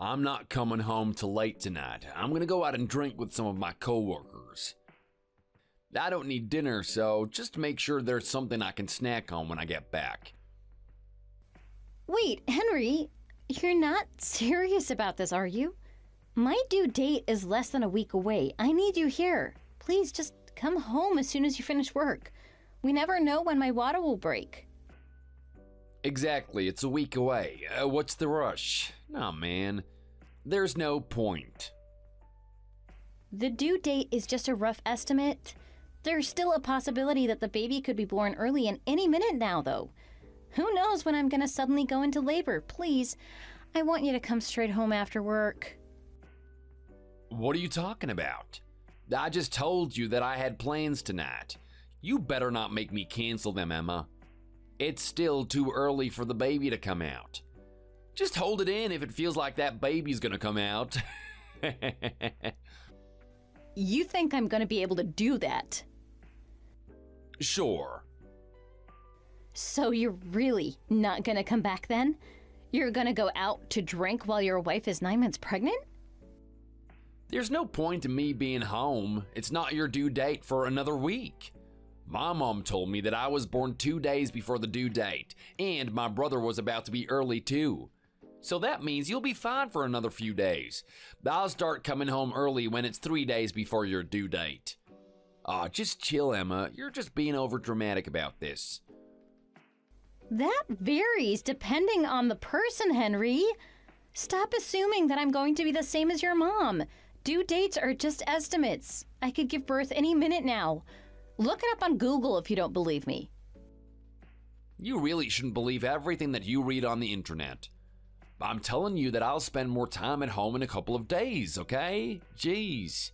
I'm not coming home till late tonight. I'm gonna go out and drink with some of my coworkers. I don't need dinner, so just make sure there's something I can snack on when I get back. Wait, Henry, you're not serious about this, are you? My due date is less than a week away. I need you here. Please just come home as soon as you finish work. We never know when my water will break. Exactly, it's a week away. What's the rush? Nah, man. There's no point. The due date is just a rough estimate. There's still a possibility that the baby could be born early in any minute now, though. Who knows when I'm gonna suddenly go into labor? Please, I want you to come straight home after work. What are you talking about? I just told you that I had plans tonight. You better not make me cancel them, Emma. It's still too early for the baby to come out. Just hold it in if it feels like that baby's gonna come out. You think I'm gonna be able to do that? Sure. So you're really not gonna come back then? You're gonna go out to drink while your wife is 9 months pregnant? There's no point in me being home. It's not your due date for another week. My mom told me that I was born 2 days before the due date, and my brother was about to be early too. So that means you'll be fine for another few days. I'll start coming home early when it's 3 days before your due date. Aw, just chill, Emma. You're just being overdramatic about this. That varies depending on the person, Henry. Stop assuming that I'm going to be the same as your mom. Due dates are just estimates. I could give birth any minute now. Look it up on Google if you don't believe me. You really shouldn't believe everything that you read on the internet. I'm telling you that I'll spend more time at home in a couple of days, okay? Jeez.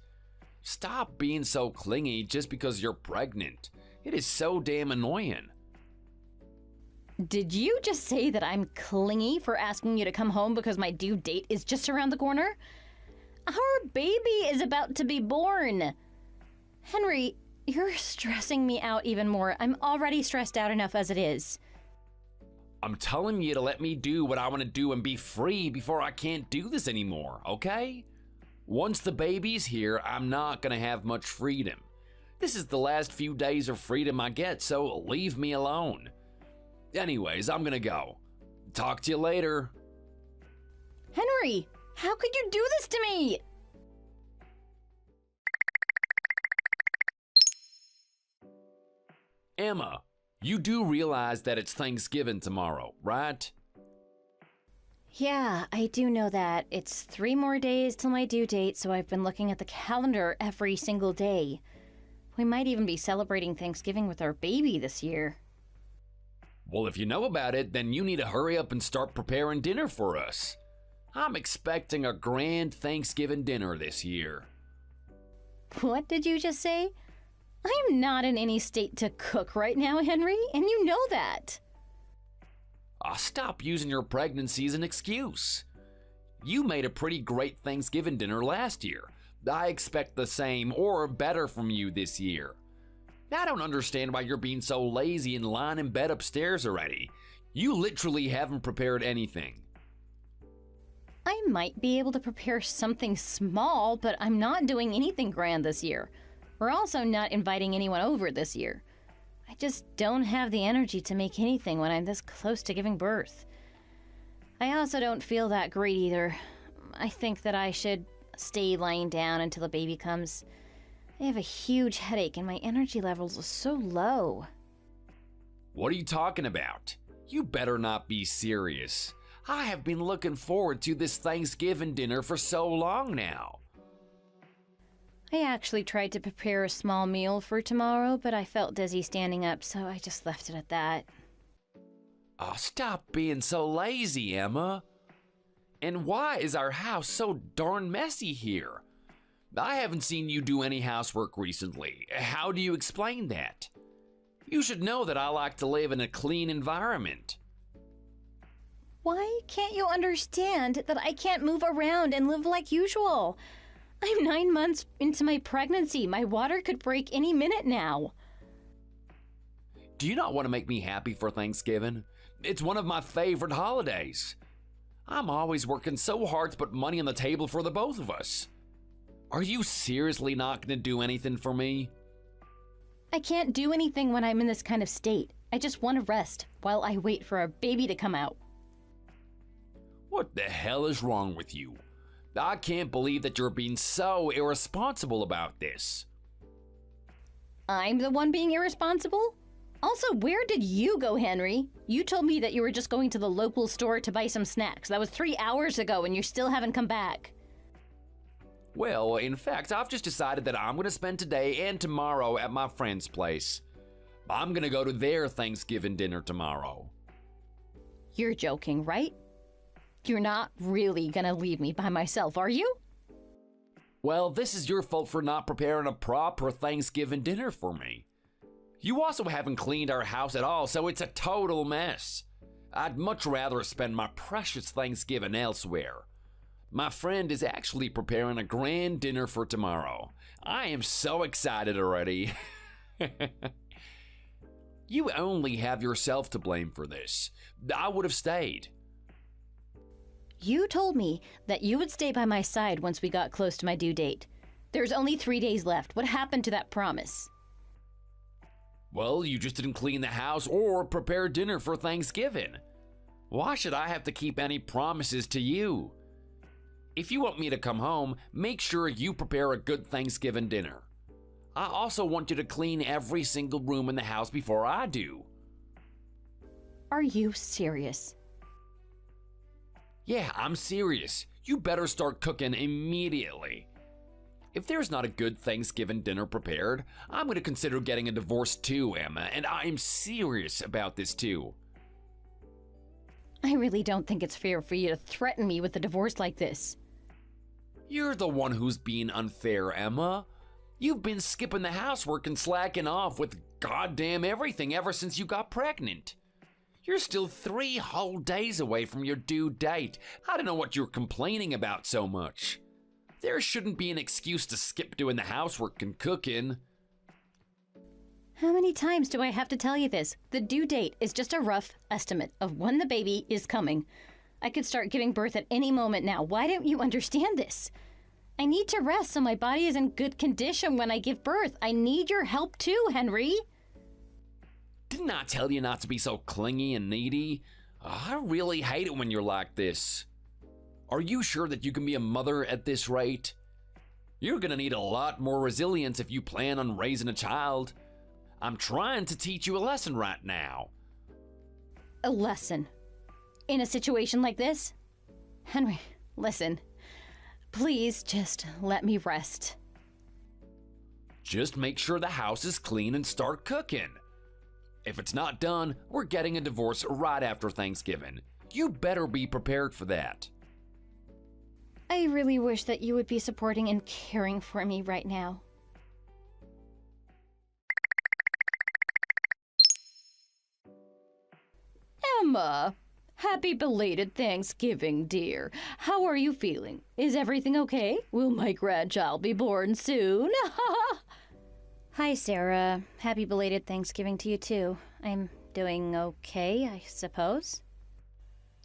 Stop being so clingy just because you're pregnant. It is so damn annoying. Did you just say that I'm clingy for asking you to come home because my due date is just around the corner? Our baby is about to be born. Henry, you're stressing me out even more. I'm already stressed out enough as it is. I'm telling you to let me do what I want to do and be free before I can't do this anymore, okay? Once the baby's here, I'm not gonna have much freedom. This is the last few days of freedom I get, so leave me alone. Anyways, I'm gonna go. Talk to you later. Henry, how could you do this to me? Emma, you do realize that it's Thanksgiving tomorrow, right? Yeah, I do know that. It's 3 more days till my due date, so I've been looking at the calendar every single day. We might even be celebrating Thanksgiving with our baby this year. Well, if you know about it, then you need to hurry up and start preparing dinner for us. I'm expecting a grand Thanksgiving dinner this year. What did you just say? I am not in any state to cook right now, Henry, and you know that. Stop using your pregnancy as an excuse. You made a pretty great Thanksgiving dinner last year. I expect the same or better from you this year. I don't understand why you're being so lazy and lying in bed upstairs already. You literally haven't prepared anything. I might be able to prepare something small, but I'm not doing anything grand this year. We're also not inviting anyone over this year. I just don't have the energy to make anything when I'm this close to giving birth. I also don't feel that great either. I think that I should stay lying down until the baby comes. I have a huge headache and my energy levels are so low. What are you talking about? You better not be serious. I have been looking forward to this Thanksgiving dinner for so long now. I actually tried to prepare a small meal for tomorrow, but I felt dizzy standing up, so I just left it at that. Stop being so lazy, Emma. And why is our house so darn messy here? I haven't seen you do any housework recently. How do you explain that? You should know that I like to live in a clean environment. Why can't you understand that I can't move around and live like usual? I'm 9 months into my pregnancy. My water could break any minute now. Do you not want to make me happy for Thanksgiving? It's one of my favorite holidays. I'm always working so hard to put money on the table for the both of us. Are you seriously not going to do anything for me? I can't do anything when I'm in this kind of state. I just want to rest while I wait for our baby to come out. What the hell is wrong with you? I can't believe that you're being so irresponsible about this. I'm the one being irresponsible? Also, where did you go, Henry? You told me that you were just going to the local store to buy some snacks. That was 3 hours ago and you still haven't come back. Well, in fact, I've just decided that I'm going to spend today and tomorrow at my friend's place. I'm going to go to their Thanksgiving dinner tomorrow. You're joking, right? You're not really going to leave me by myself, are you? Well, this is your fault for not preparing a proper Thanksgiving dinner for me. You also haven't cleaned our house at all, so it's a total mess. I'd much rather spend my precious Thanksgiving elsewhere. My friend is actually preparing a grand dinner for tomorrow. I am so excited already. You only have yourself to blame for this. I would have stayed. You told me that you would stay by my side once we got close to my due date. There's only 3 days left. What happened to that promise? Well, you just didn't clean the house or prepare dinner for Thanksgiving. Why should I have to keep any promises to you? If you want me to come home, make sure you prepare a good Thanksgiving dinner. I also want you to clean every single room in the house before I do. Are you serious? Yeah, I'm serious. You better start cooking immediately. If there's not a good Thanksgiving dinner prepared, I'm going to consider getting a divorce too, Emma, and I'm serious about this too. I really don't think it's fair for you to threaten me with a divorce like this. You're the one who's being unfair, Emma. You've been skipping the housework and slacking off with goddamn everything ever since you got pregnant. You're still 3 whole days away from your due date. I don't know what you're complaining about so much. There shouldn't be an excuse to skip doing the housework and cooking. How many times do I have to tell you this? The due date is just a rough estimate of when the baby is coming. I could start giving birth at any moment now. Why don't you understand this? I need to rest so my body is in good condition when I give birth. I need your help too, Henry. Didn't I tell you not to be so clingy and needy? I really hate it when you're like this. Are you sure that you can be a mother at this rate? You're gonna need a lot more resilience if you plan on raising a child. I'm trying to teach you a lesson right now. A lesson? In a situation like this? Henry, listen. Please just let me rest. Just make sure the house is clean and start cooking. If it's not done, we're getting a divorce right after Thanksgiving. You better be prepared for that. I really wish that you would be supporting and caring for me right now. Emma, happy belated Thanksgiving, dear. How are you feeling? Is everything okay? Will my grandchild be born soon? Hi, Sarah. Happy belated Thanksgiving to you, too. I'm doing okay, I suppose.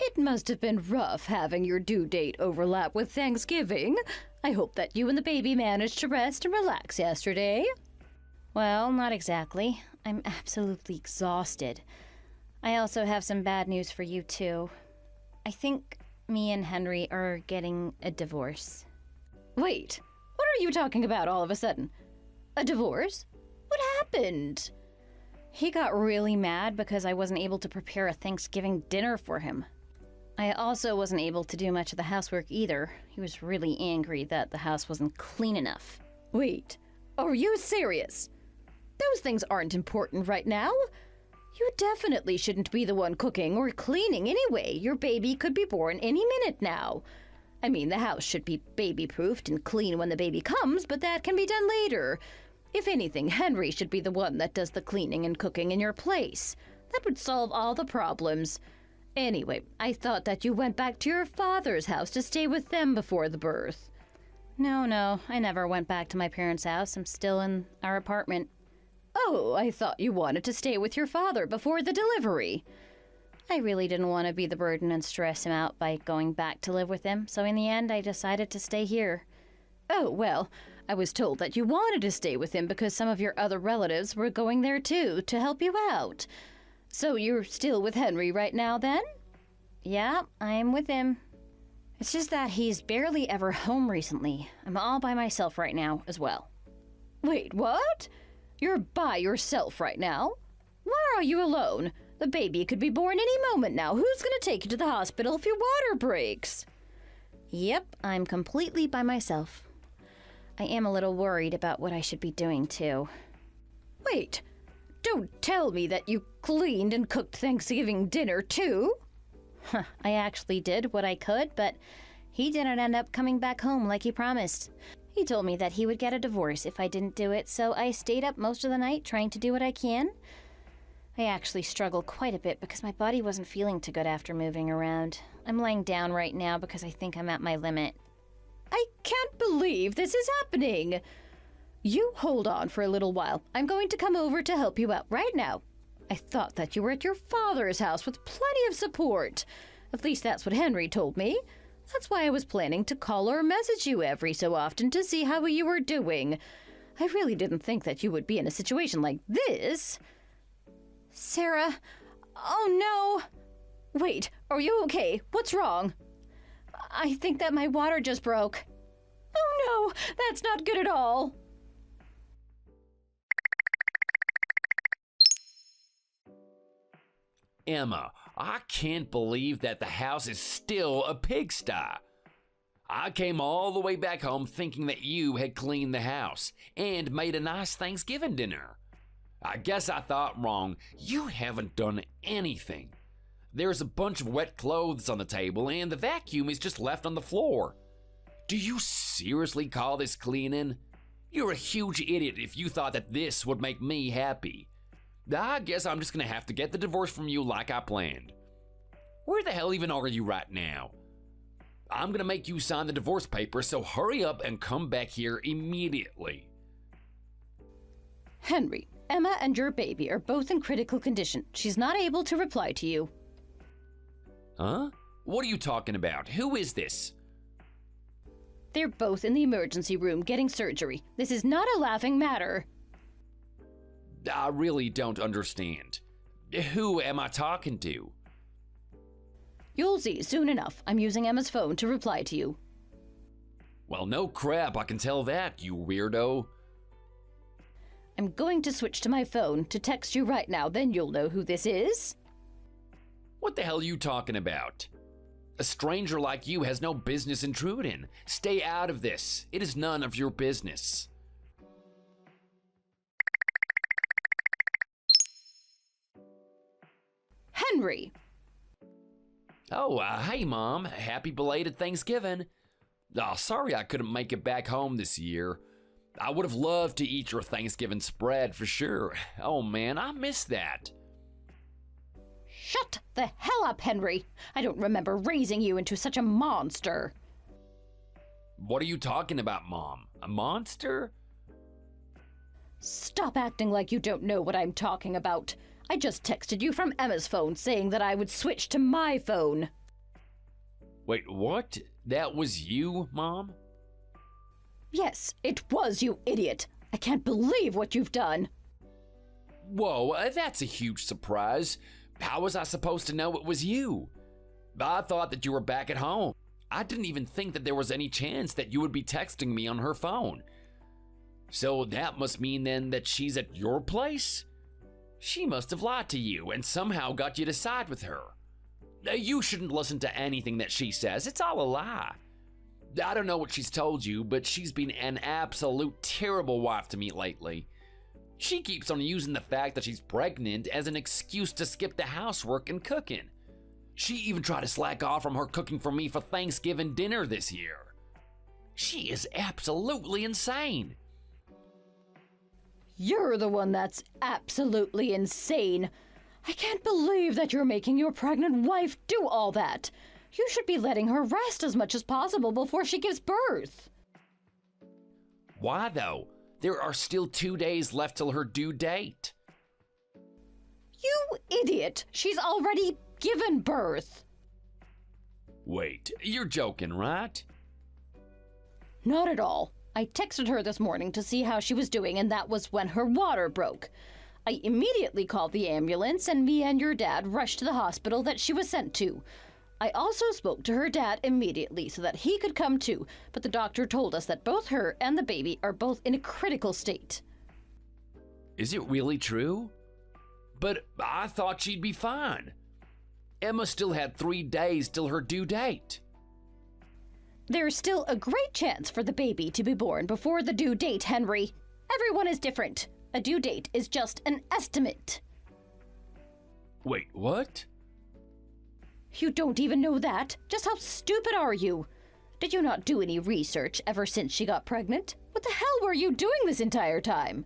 It must have been rough having your due date overlap with Thanksgiving. I hope that you and the baby managed to rest and relax yesterday. Well, not exactly. I'm absolutely exhausted. I also have some bad news for you, too. I think me and Henry are getting a divorce. Wait, what are you talking about all of a sudden? A divorce? What happened? He got really mad because I wasn't able to prepare a Thanksgiving dinner for him. I also wasn't able to do much of the housework either. He was really angry that the house wasn't clean enough. Wait, are you serious? Those things aren't important right now. You definitely shouldn't be the one cooking or cleaning anyway. Your baby could be born any minute now. I mean, the house should be baby-proofed and clean when the baby comes, but that can be done later. If anything, Henry should be the one that does the cleaning and cooking in your place. That would solve all the problems. Anyway, I thought that you went back to your father's house to stay with them before the birth. No, I never went back to my parents' house. I'm still in our apartment. Oh, I thought you wanted to stay with your father before the delivery. I really didn't want to be the burden and stress him out by going back to live with him, so in the end I decided to stay here. Oh, well, I was told that you wanted to stay with him because some of your other relatives were going there too, to help you out. So you're still with Henry right now then? Yeah, I'm with him. It's just that he's barely ever home recently. I'm all by myself right now as well. Wait, what? You're by yourself right now? Why are you alone? The baby could be born any moment now. Who's gonna take you to the hospital if your water breaks? Yep, I'm completely by myself. I am a little worried about what I should be doing too. Wait, don't tell me that you cleaned and cooked Thanksgiving dinner too? I actually did what I could, but he didn't end up coming back home like he promised. He told me that he would get a divorce if I didn't do it, so I stayed up most of the night trying to do what I can. I actually struggled quite a bit because my body wasn't feeling too good after moving around. I'm laying down right now because I think I'm at my limit. I can't believe this is happening! You hold on for a little while. I'm going to come over to help you out right now. I thought that you were at your father's house with plenty of support. At least that's what Henry told me. That's why I was planning to call or message you every so often to see how you were doing. I really didn't think that you would be in a situation like this. Sarah, oh no. Wait, are you okay? What's wrong? I think that my water just broke. Oh no, that's not good at all. Emma, I can't believe that the house is still a pigsty. I came all the way back home thinking that you had cleaned the house and made a nice Thanksgiving dinner. I guess I thought wrong. You haven't done anything. There's a bunch of wet clothes on the table and the vacuum is just left on the floor. Do you seriously call this cleaning? You're a huge idiot if you thought that this would make me happy. I guess I'm just gonna have to get the divorce from you like I planned. Where the hell even are you right now? I'm gonna make you sign the divorce papers, so hurry up and come back here immediately. Henry, Emma and your baby are both in critical condition. She's not able to reply to you. Huh? What are you talking about? Who is this? They're both in the emergency room getting surgery. This is not a laughing matter. I really don't understand. Who am I talking to? You'll see soon enough. I'm using Emma's phone to reply to you. Well, no crap, I can tell that, you weirdo. I'm going to switch to my phone to text you right now, then you'll know who this is. What the hell are you talking about? A stranger like you has no business intruding. Stay out of this. It is none of your business. Henry! Oh, hey, Mom. Happy belated Thanksgiving. Oh, sorry I couldn't make it back home this year. I would have loved to eat your Thanksgiving spread for sure. Oh, man, I missed that. Shut the hell up, Henry! I don't remember raising you into such a monster. What are you talking about, Mom? A monster? Stop acting like you don't know what I'm talking about. I just texted you from Emma's phone saying that I would switch to my phone. Wait, what? That was you, Mom? Yes, it was, you idiot. I can't believe what you've done. Whoa, that's a huge surprise. How was I supposed to know it was you? I thought that you were back at home. I didn't even think that there was any chance that you would be texting me on her phone. So that must mean then that she's at your place? She must have lied to you and somehow got you to side with her. You shouldn't listen to anything that she says. It's all a lie. I don't know what she's told you, but she's been an absolute terrible wife to me lately. She keeps on using the fact that she's pregnant as an excuse to skip the housework and cooking. She even tried to slack off from her cooking for me for Thanksgiving dinner this year. She is absolutely insane. You're the one that's absolutely insane. I can't believe that you're making your pregnant wife do all that. You should be letting her rest as much as possible before she gives birth. Why though? There are still 2 days left till her due date. You idiot! She's already given birth. Wait, you're joking, right? Not at all. I texted her this morning to see how she was doing, and that was when her water broke. I immediately called the ambulance, and me and your dad rushed to the hospital that she was sent to. I also spoke to her dad immediately so that he could come too, but the doctor told us that both her and the baby are both in a critical state. Is it really true? But I thought she'd be fine. Emma still had 3 days till her due date. There's still a great chance for the baby to be born before the due date, Henry. Everyone is different. A due date is just an estimate. Wait, what? You don't even know that? Just how stupid are you? Did you not do any research ever since she got pregnant? What the hell were you doing this entire time?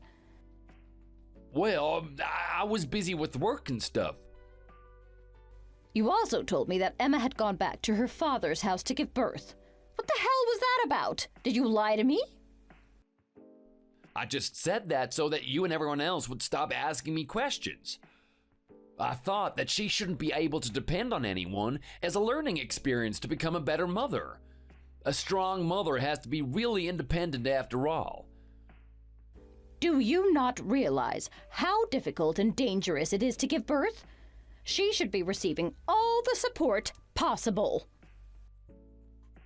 Well, I was busy with work and stuff. You also told me that Emma had gone back to her father's house to give birth. What the hell was that about? Did you lie to me? I just said that so that you and everyone else would stop asking me questions. I thought that she shouldn't be able to depend on anyone as a learning experience to become a better mother. A strong mother has to be really independent after all. Do you not realize how difficult and dangerous it is to give birth? She should be receiving all the support possible.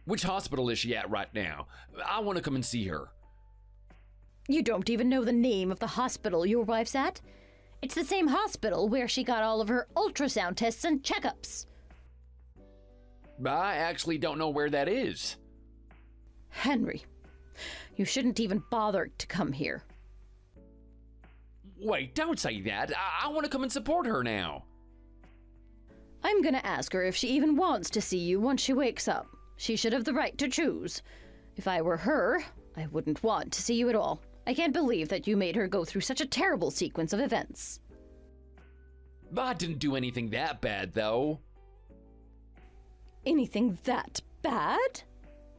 Which hospital is she at right now? I want to come and see her. You don't even know the name of the hospital your wife's at? It's the same hospital where she got all of her ultrasound tests and checkups. I actually don't know where that is. Henry, you shouldn't even bother to come here. Wait, don't say that. I want to come and support her now. I'm gonna ask her if she even wants to see you once she wakes up. She should have the right to choose. If I were her, I wouldn't want to see you at all. I can't believe that you made her go through such a terrible sequence of events. I didn't do anything that bad, though. Anything that bad?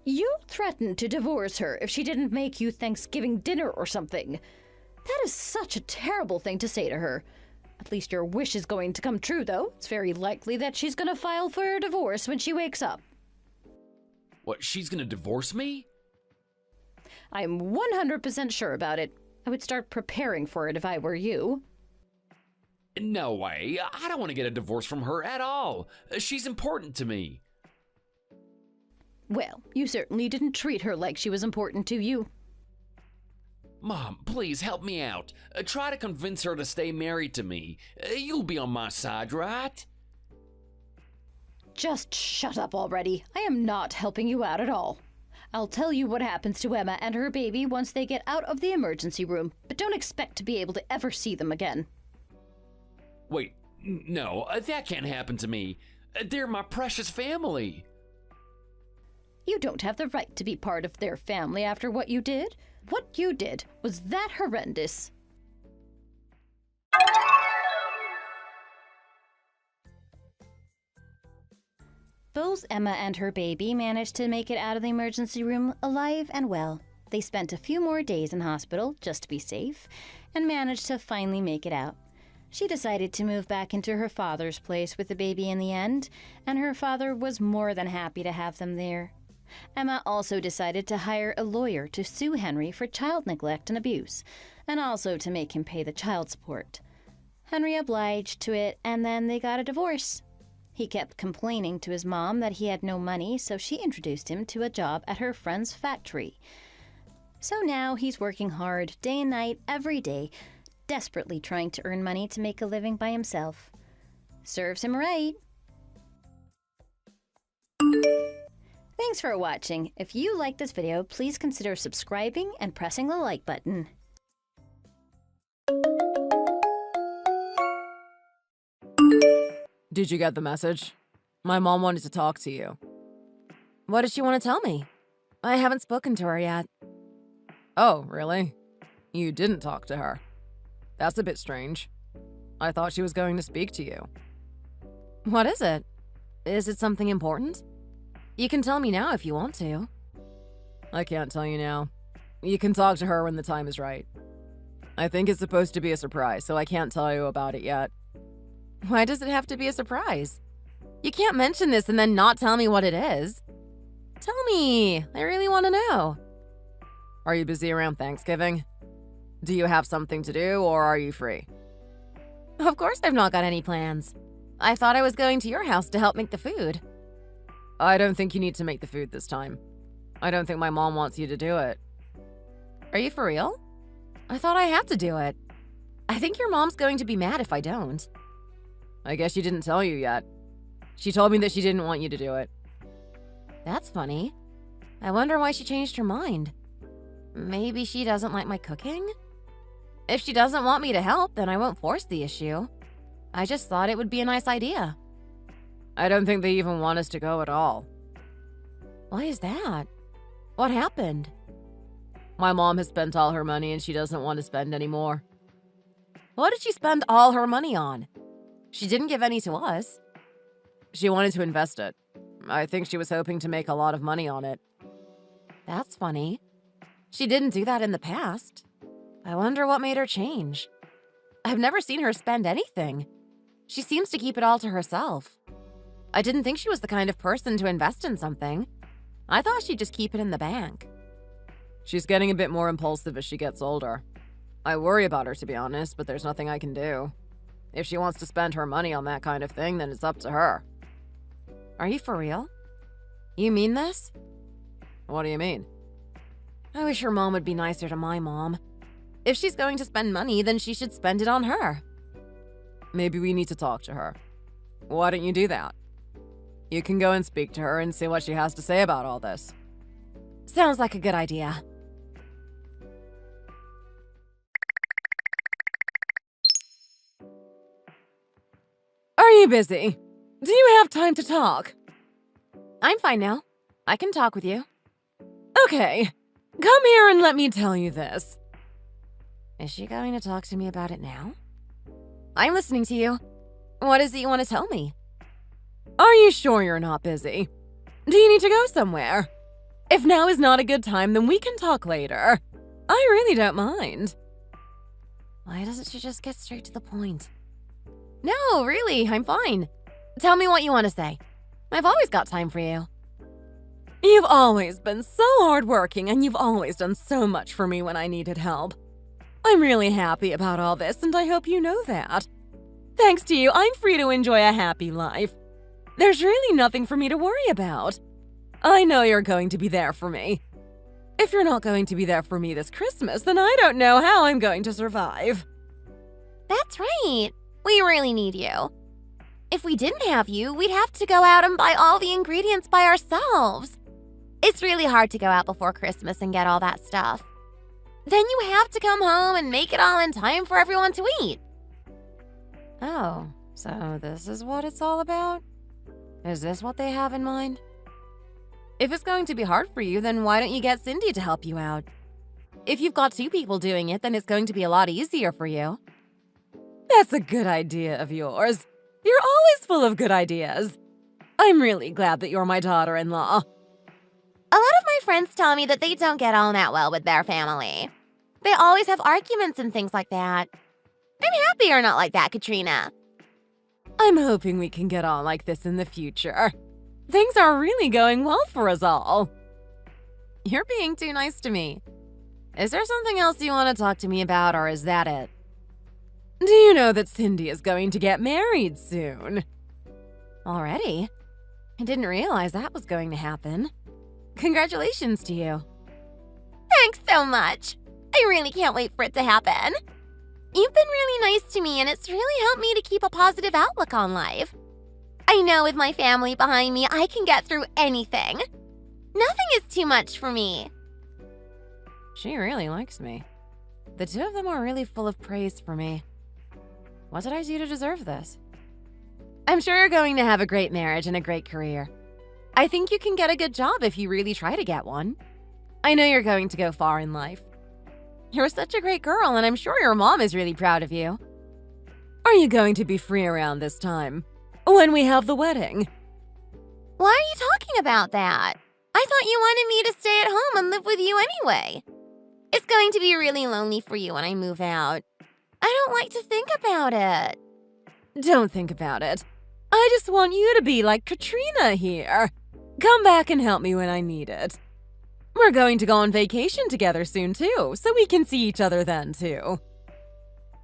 You threatened to divorce her if she didn't make you Thanksgiving dinner or something. That is such a terrible thing to say to her. At least your wish is going to come true, though. It's very likely that she's going to file for a divorce when she wakes up. What, she's gonna divorce me? I'm 100% sure about it. I would start preparing for it if I were you. No way. I don't want to get a divorce from her at all. She's important to me. Well, you certainly didn't treat her like she was important to you. Mom, please help me out. Try to convince her to stay married to me. You'll be on my side, right? Just shut up already. I am not helping you out at all. I'll tell you what happens to Emma and her baby once they get out of the emergency room, but don't expect to be able to ever see them again. Wait, no, that can't happen to me. They're my precious family. You don't have the right to be part of their family after what you did. What you did was that horrendous. Both Emma and her baby managed to make it out of the emergency room alive and well. They spent a few more days in hospital just to be safe and managed to finally make it out. She decided to move back into her father's place with the baby in the end, and her father was more than happy to have them there. Emma also decided to hire a lawyer to sue Henry for child neglect and abuse, and also to make him pay the child support. Henry obliged to it, and then they got a divorce. He kept complaining to his mom that he had no money, so she introduced him to a job at her friend's factory. So now he's working hard, day and night, every day, desperately trying to earn money to make a living by himself. Serves him right. Thanks for watching. If you liked this video, please consider subscribing and pressing the like button. Did you get the message? My mom wanted to talk to you. What did she want to tell me? I haven't spoken to her yet. Oh, really? You didn't talk to her. That's a bit strange. I thought she was going to speak to you. What is it? Is it something important? You can tell me now if you want to. I can't tell you now. You can talk to her when the time is right. I think it's supposed to be a surprise, so I can't tell you about it yet. Why does it have to be a surprise? You can't mention this and then not tell me what it is. Tell me. I really want to know. Are you busy around Thanksgiving? Do you have something to do, or are you free? Of course I've not got any plans. I thought I was going to your house to help make the food. I don't think you need to make the food this time. I don't think my mom wants you to do it. Are you for real? I thought I had to do it. I think your mom's going to be mad if I don't. I guess she didn't tell you yet. She told me that she didn't want you to do it. That's funny. I wonder why she changed her mind. Maybe she doesn't like my cooking? If she doesn't want me to help, then I won't force the issue. I just thought it would be a nice idea. I don't think they even want us to go at all. Why is that? What happened? My mom has spent all her money and she doesn't want to spend any more. What did she spend all her money on? She didn't give any to us. She wanted to invest it. I think she was hoping to make a lot of money on it. That's funny. She didn't do that in the past. I wonder what made her change. I've never seen her spend anything. She seems to keep it all to herself. I didn't think she was the kind of person to invest in something. I thought she'd just keep it in the bank. She's getting a bit more impulsive as she gets older. I worry about her, to be honest, but there's nothing I can do. If she wants to spend her money on that kind of thing, then it's up to her. Are you for real? You mean this? What do you mean? I wish her mom would be nicer to my mom. If she's going to spend money, then she should spend it on her. Maybe we need to talk to her. Why don't you do that? You can go and speak to her and see what she has to say about all this. Sounds like a good idea. Are you busy? Do you have time to talk? I'm fine now. I can talk with you. Okay. Come here and let me tell you this. Is she going to talk to me about it now? I'm listening to you. What is it you want to tell me? Are you sure you're not busy? Do you need to go somewhere? If now is not a good time, then we can talk later. I really don't mind. Why doesn't she just get straight to the point? No, really, I'm fine. Tell me what you want to say. I've always got time for you. You've always been so hardworking, and you've always done so much for me when I needed help. I'm really happy about all this, and I hope you know that. Thanks to you, I'm free to enjoy a happy life. There's really nothing for me to worry about. I know you're going to be there for me. If you're not going to be there for me this Christmas, then I don't know how I'm going to survive. That's right. We really need you. If we didn't have you, we'd have to go out and buy all the ingredients by ourselves. It's really hard to go out before Christmas and get all that stuff. Then you have to come home and make it all in time for everyone to eat. Oh, so this is what it's all about? Is this what they have in mind? If it's going to be hard for you, then why don't you get Cindy to help you out? If you've got two people doing it, then it's going to be a lot easier for you. That's a good idea of yours. You're always full of good ideas. I'm really glad that you're my daughter-in-law. A lot of my friends tell me that they don't get on that well with their family. They always have arguments and things like that. I'm happy you're not like that, Katrina. I'm hoping we can get on like this in the future. Things are really going well for us all. You're being too nice to me. Is there something else you want to talk to me about, or is that it? Do you know that Cindy is going to get married soon? Already? I didn't realize that was going to happen. Congratulations to you. Thanks so much. I really can't wait for it to happen. You've been really nice to me, and it's really helped me to keep a positive outlook on life. I know with my family behind me, I can get through anything. Nothing is too much for me. She really likes me. The two of them are really full of praise for me. What did I do to deserve this? I'm sure you're going to have a great marriage and a great career. I think you can get a good job if you really try to get one. I know you're going to go far in life. You're such a great girl, and I'm sure your mom is really proud of you. Are you going to be free around this time? When we have the wedding? Why are you talking about that? I thought you wanted me to stay at home and live with you anyway. It's going to be really lonely for you when I move out. I don't like to think about it. Don't think about it. I just want you to be like Katrina here. Come back and help me when I need it. We're going to go on vacation together soon, too, so we can see each other then, too.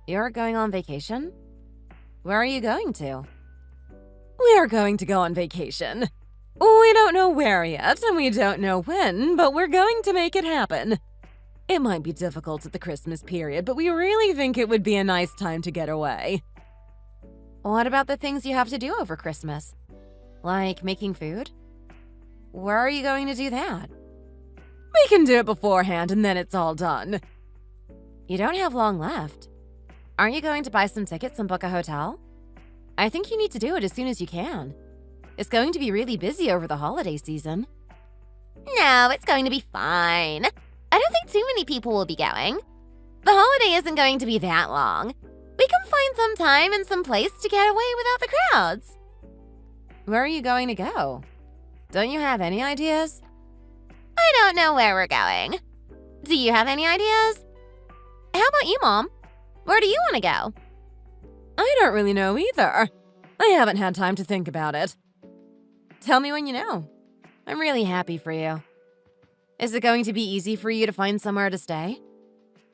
You're going on vacation? Where are you going to? We are going to go on vacation. We don't know where yet, and we don't know when, but we're going to make it happen. It might be difficult at the Christmas period, but we really think it would be a nice time to get away. What about the things you have to do over Christmas? Like making food? Where are you going to do that? We can do it beforehand and then it's all done. You don't have long left. Aren't you going to buy some tickets and book a hotel? I think you need to do it as soon as you can. It's going to be really busy over the holiday season. No, it's going to be fine. I don't think too many people will be going. The holiday isn't going to be that long. We can find some time and some place to get away without the crowds. Where are you going to go? Don't you have any ideas? I don't know where we're going. Do you have any ideas? How about you, Mom? Where do you want to go? I don't really know either. I haven't had time to think about it. Tell me when you know. I'm really happy for you. Is it going to be easy for you to find somewhere to stay?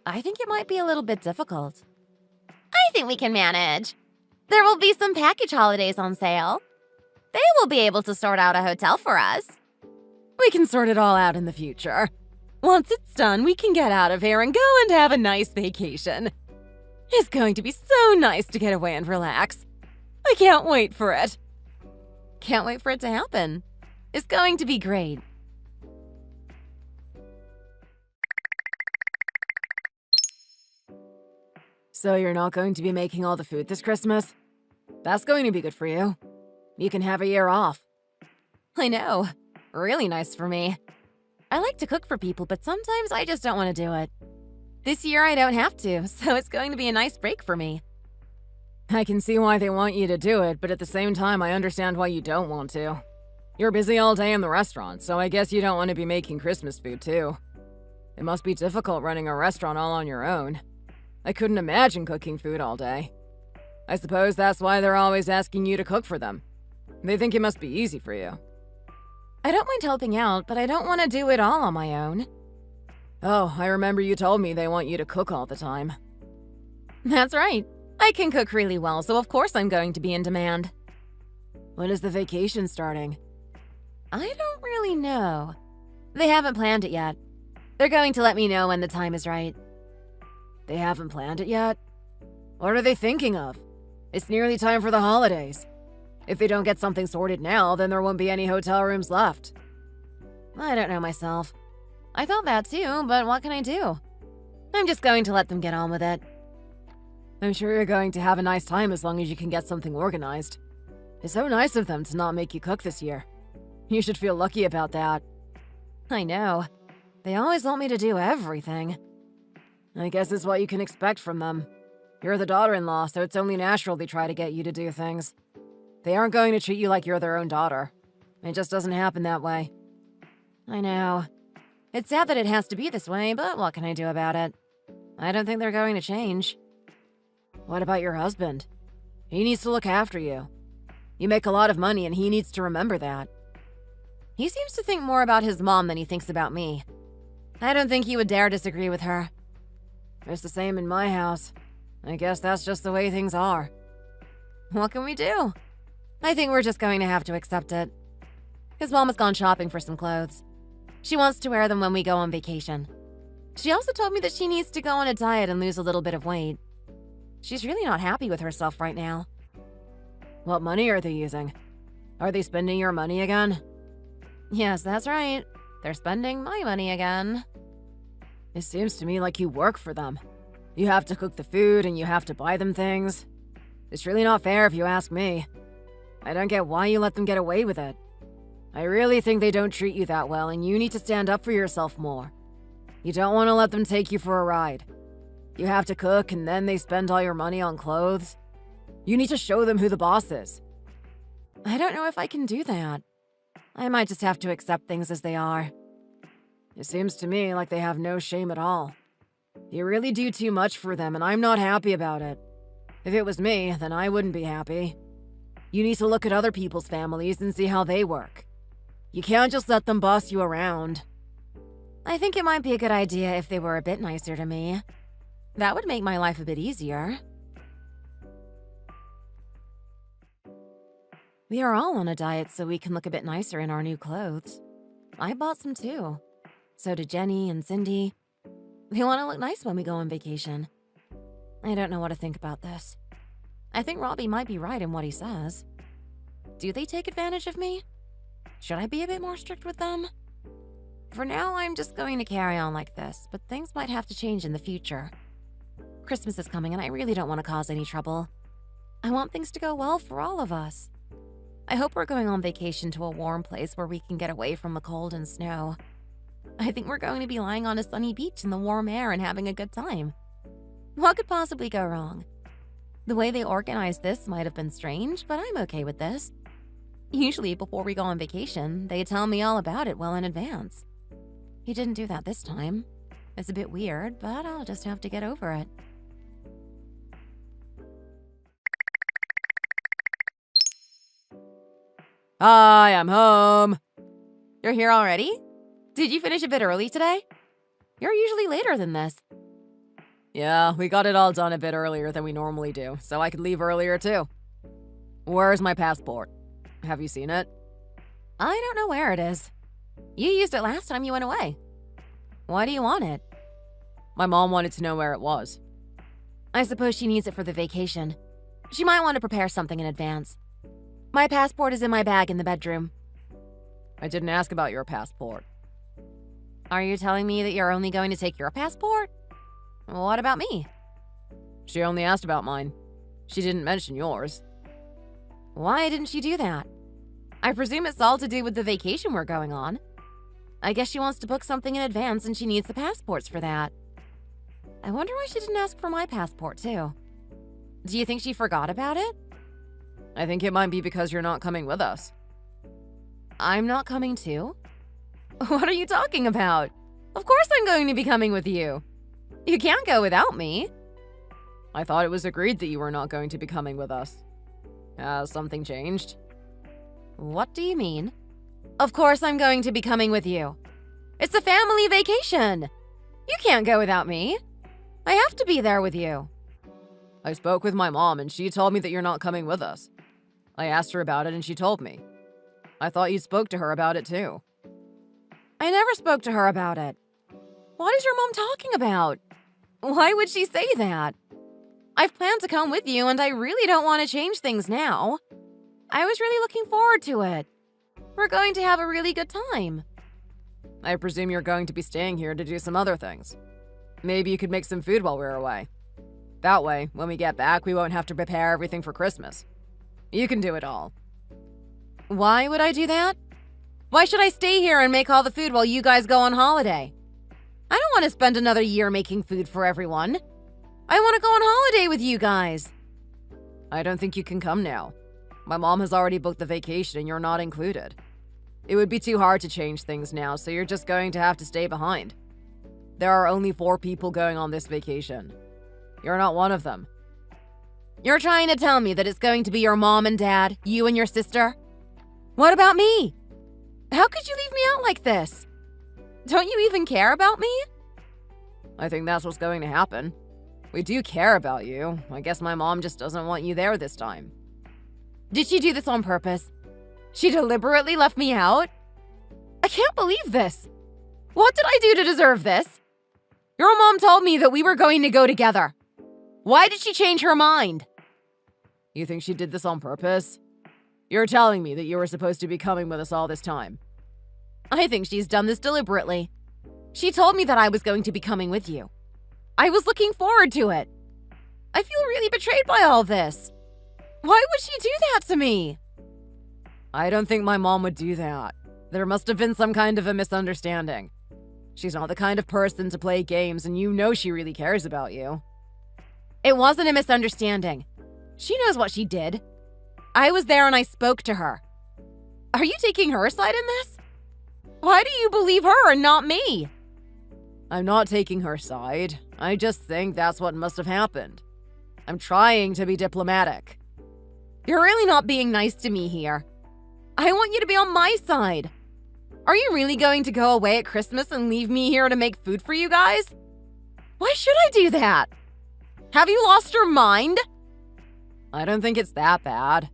I think it might be a little bit difficult. I think we can manage. There will be some package holidays on sale. They will be able to sort out a hotel for us. We can sort it all out in the future. Once it's done, we can get out of here and go and have a nice vacation. It's going to be so nice to get away and relax. I can't wait for it. Can't wait for it to happen. It's going to be great. So you're not going to be making all the food this Christmas? That's going to be good for you. You can have a year off. I know. Really nice for me. I like to cook for people, but sometimes I just don't want to do it. This year I don't have to, so it's going to be a nice break for me. I can see why they want you to do it, but at the same time I understand why you don't want to. You're busy all day in the restaurant, so I guess you don't want to be making Christmas food too. It must be difficult running a restaurant all on your own. I couldn't imagine cooking food all day. I suppose that's why they're always asking you to cook for them. They think it must be easy for you. I don't mind helping out, but I don't want to do it all on my own. Oh, I remember you told me they want you to cook all the time. That's right. I can cook really well, so of course I'm going to be in demand. When is the vacation starting? I don't really know. They haven't planned it yet. They're going to let me know when the time is right. They haven't planned it yet? What are they thinking of? It's nearly time for the holidays. If they don't get something sorted now, then there won't be any hotel rooms left. I don't know myself. I thought that too, but what can I do? I'm just going to let them get on with it. I'm sure you're going to have a nice time as long as you can get something organized. It's so nice of them to not make you cook this year. You should feel lucky about that. I know. They always want me to do everything. I guess it's what you can expect from them. You're the daughter-in-law, so it's only natural they try to get you to do things. They aren't going to treat you like you're their own daughter. It just doesn't happen that way. I know. It's sad that it has to be this way, but what can I do about it? I don't think they're going to change. What about your husband? He needs to look after you. You make a lot of money and he needs to remember that. He seems to think more about his mom than he thinks about me. I don't think he would dare disagree with her. It's the same in my house. I guess that's just the way things are. What can we do? I think we're just going to have to accept it. His mom has gone shopping for some clothes. She wants to wear them when we go on vacation. She also told me that she needs to go on a diet and lose a little bit of weight. She's really not happy with herself right now. What money are they using? Are they spending your money again? Yes, that's right. They're spending my money again. It seems to me like you work for them. You have to cook the food and you have to buy them things. It's really not fair if you ask me. I don't get why you let them get away with it. I really think they don't treat you that well and you need to stand up for yourself more. You don't want to let them take you for a ride. You have to cook and then they spend all your money on clothes. You need to show them who the boss is. I don't know if I can do that. I might just have to accept things as they are. It seems to me like they have no shame at all. You really do too much for them and I'm not happy about it. If it was me, then I wouldn't be happy. You need to look at other people's families and see how they work. You can't just let them boss you around. I think it might be a good idea if they were a bit nicer to me. That would make my life a bit easier. We are all on a diet so we can look a bit nicer in our new clothes. I bought some too. So did Jenny and Cindy. We want to look nice when we go on vacation. I don't know what to think about this. I think Robbie might be right in what he says. Do they take advantage of me? Should I be a bit more strict with them? For now, I'm just going to carry on like this, but things might have to change in the future. Christmas is coming and I really don't want to cause any trouble. I want things to go well for all of us. I hope we're going on vacation to a warm place where we can get away from the cold and snow. I think we're going to be lying on a sunny beach in the warm air and having a good time. What could possibly go wrong? The way they organized this might have been strange, but I'm okay with this. Usually, before we go on vacation, they tell me all about it well in advance. He didn't do that this time. It's a bit weird, but I'll just have to get over it. Hi, I'm home. You're here already? Did you finish a bit early today? You're usually later than this. Yeah, we got it all done a bit earlier than we normally do, so I could leave earlier too. Where's my passport? Have you seen it? I don't know where it is. You used it last time you went away. Why do you want it? My mom wanted to know where it was. I suppose she needs it for the vacation. She might want to prepare something in advance. My passport is in my bag in the bedroom. I didn't ask about your passport. Are you telling me that you're only going to take your passport? What about me? She only asked about mine. She didn't mention yours. Why didn't she do that? I presume it's all to do with the vacation we're going on. I guess she wants to book something in advance and she needs the passports for that. I wonder why she didn't ask for my passport too. Do you think she forgot about it? I think it might be because you're not coming with us. I'm not coming too? What are you talking about? Of course I'm going to be coming with you. You can't go without me. I thought it was agreed that you were not going to be coming with us. Has something changed? What do you mean? Of course I'm going to be coming with you. It's a family vacation. You can't go without me. I have to be there with you. I spoke with my mom and she told me that you're not coming with us. I asked her about it and she told me. I thought you spoke to her about it too. I never spoke to her about it. What is your mom talking about? Why would she say that? I've planned to come with you and I really don't want to change things now. I was really looking forward to it. We're going to have a really good time. I presume you're going to be staying here to do some other things. Maybe you could make some food while we're away. That way, when we get back, we won't have to prepare everything for Christmas. You can do it all. Why would I do that? Why should I stay here and make all the food while you guys go on holiday? I don't want to spend another year making food for everyone. I want to go on holiday with you guys. I don't think you can come now. My mom has already booked the vacation and you're not included. It would be too hard to change things now, so you're just going to have to stay behind. There are only 4 people going on this vacation. You're not one of them. You're trying to tell me that it's going to be your mom and dad, you and your sister? What about me? How could you leave me out like this? Don't you even care about me? I think that's what's going to happen. We do care about you. I guess my mom just doesn't want you there this time. Did she do this on purpose? She deliberately left me out? I can't believe this. What did I do to deserve this? Your mom told me that we were going to go together. Why did she change her mind? You think she did this on purpose? You're telling me that you were supposed to be coming with us all this time. I think she's done this deliberately. She told me that I was going to be coming with you. I was looking forward to it. I feel really betrayed by all this. Why would she do that to me? I don't think my mom would do that. There must have been some kind of a misunderstanding. She's not the kind of person to play games, and you know she really cares about you. It wasn't a misunderstanding. She knows what she did. I was there and I spoke to her. Are you taking her side in this? Why do you believe her and not me? I'm not taking her side. I just think that's what must have happened. I'm trying to be diplomatic. You're really not being nice to me here. I want you to be on my side. Are you really going to go away at Christmas and leave me here to make food for you guys? Why should I do that? Have you lost your mind? I don't think it's that bad.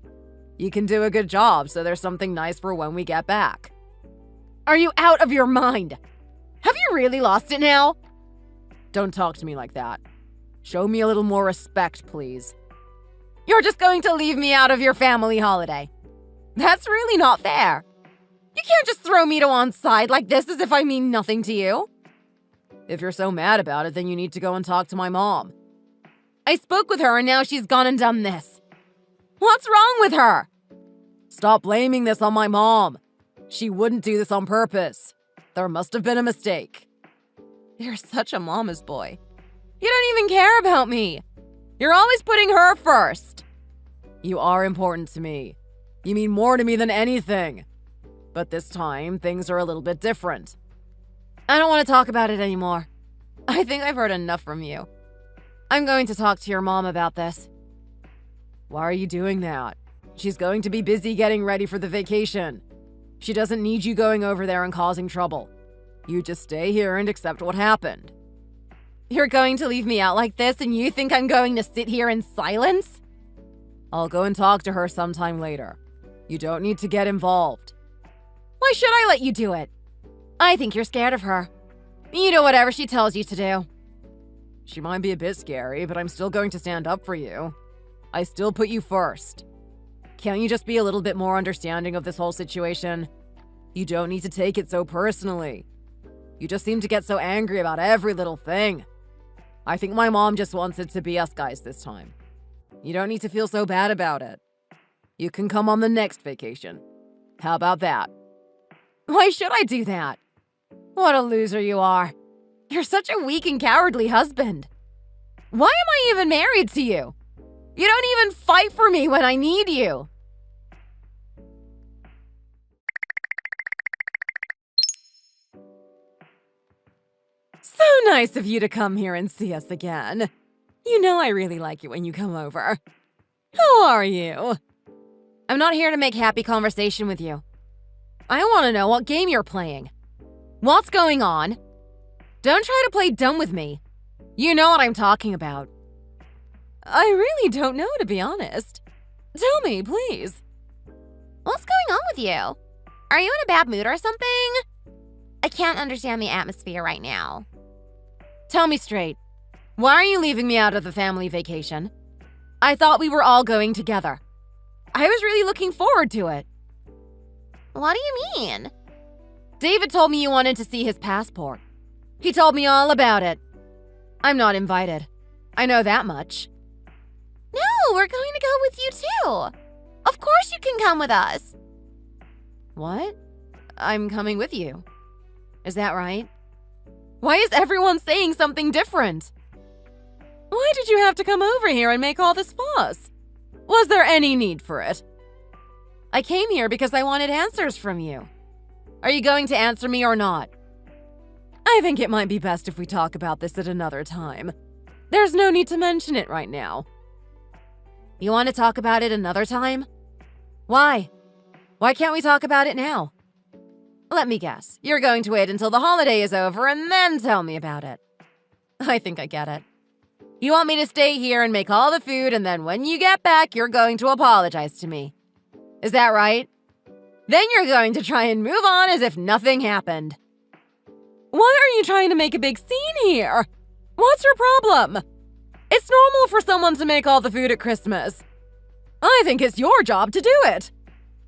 You can do a good job, so there's something nice for when we get back. Are you out of your mind? Have you really lost it now? Don't talk to me like that. Show me a little more respect, please. You're just going to leave me out of your family holiday. That's really not fair. You can't just throw me to one side like this as if I mean nothing to you. If you're so mad about it, then you need to go and talk to my mom. I spoke with her and now she's gone and done this. What's wrong with her? Stop blaming this on my mom. She wouldn't do this on purpose. There must have been a mistake. You're such a mama's boy. You don't even care about me. You're always putting her first. You are important to me. You mean more to me than anything. But this time, things are a little bit different. I don't want to talk about it anymore. I think I've heard enough from you. I'm going to talk to your mom about this. Why are you doing that? She's going to be busy getting ready for the vacation. She doesn't need you going over there and causing trouble. You just stay here and accept what happened. You're going to leave me out like this and you think I'm going to sit here in silence? I'll go and talk to her sometime later. You don't need to get involved. Why should I let you do it? I think you're scared of her. You do whatever she tells you to do. She might be a bit scary, but I'm still going to stand up for you. I still put you first. Can't you just be a little bit more understanding of this whole situation? You don't need to take it so personally. You just seem to get so angry about every little thing. I think my mom just wants it to be us guys this time. You don't need to feel so bad about it. You can come on the next vacation. How about that? Why should I do that? What a loser you are. You're such a weak and cowardly husband. Why am I even married to you? You don't even fight for me when I need you. So nice of you to come here and see us again. You know I really like it when you come over. How are you? I'm not here to make happy conversation with you. I want to know what game you're playing. What's going on? Don't try to play dumb with me. You know what I'm talking about. I really don't know, to be honest. Tell me, please. What's going on with you? Are you in a bad mood or something? I can't understand the atmosphere right now. Tell me straight. Why are you leaving me out of the family vacation? I thought we were all going together. I was really looking forward to it. What do you mean? David told me you wanted to see his passport. He told me all about it. I'm not invited. I know that much. No, we're going to go with you too. Of course you can come with us. What? I'm coming with you. Is that right? Why is everyone saying something different? Why did you have to come over here and make all this fuss? Was there any need for it? I came here because I wanted answers from you. Are you going to answer me or not? I think it might be best if we talk about this at another time. There's no need to mention it right now. You want to talk about it another time? Why? Why can't we talk about it now? Let me guess. You're going to wait until the holiday is over and then tell me about it. I think I get it. You want me to stay here and make all the food, and then when you get back, you're going to apologize to me. Is that right? Then you're going to try and move on as if nothing happened. Why are you trying to make a big scene here? What's your problem? It's normal for someone to make all the food at Christmas. I think it's your job to do it.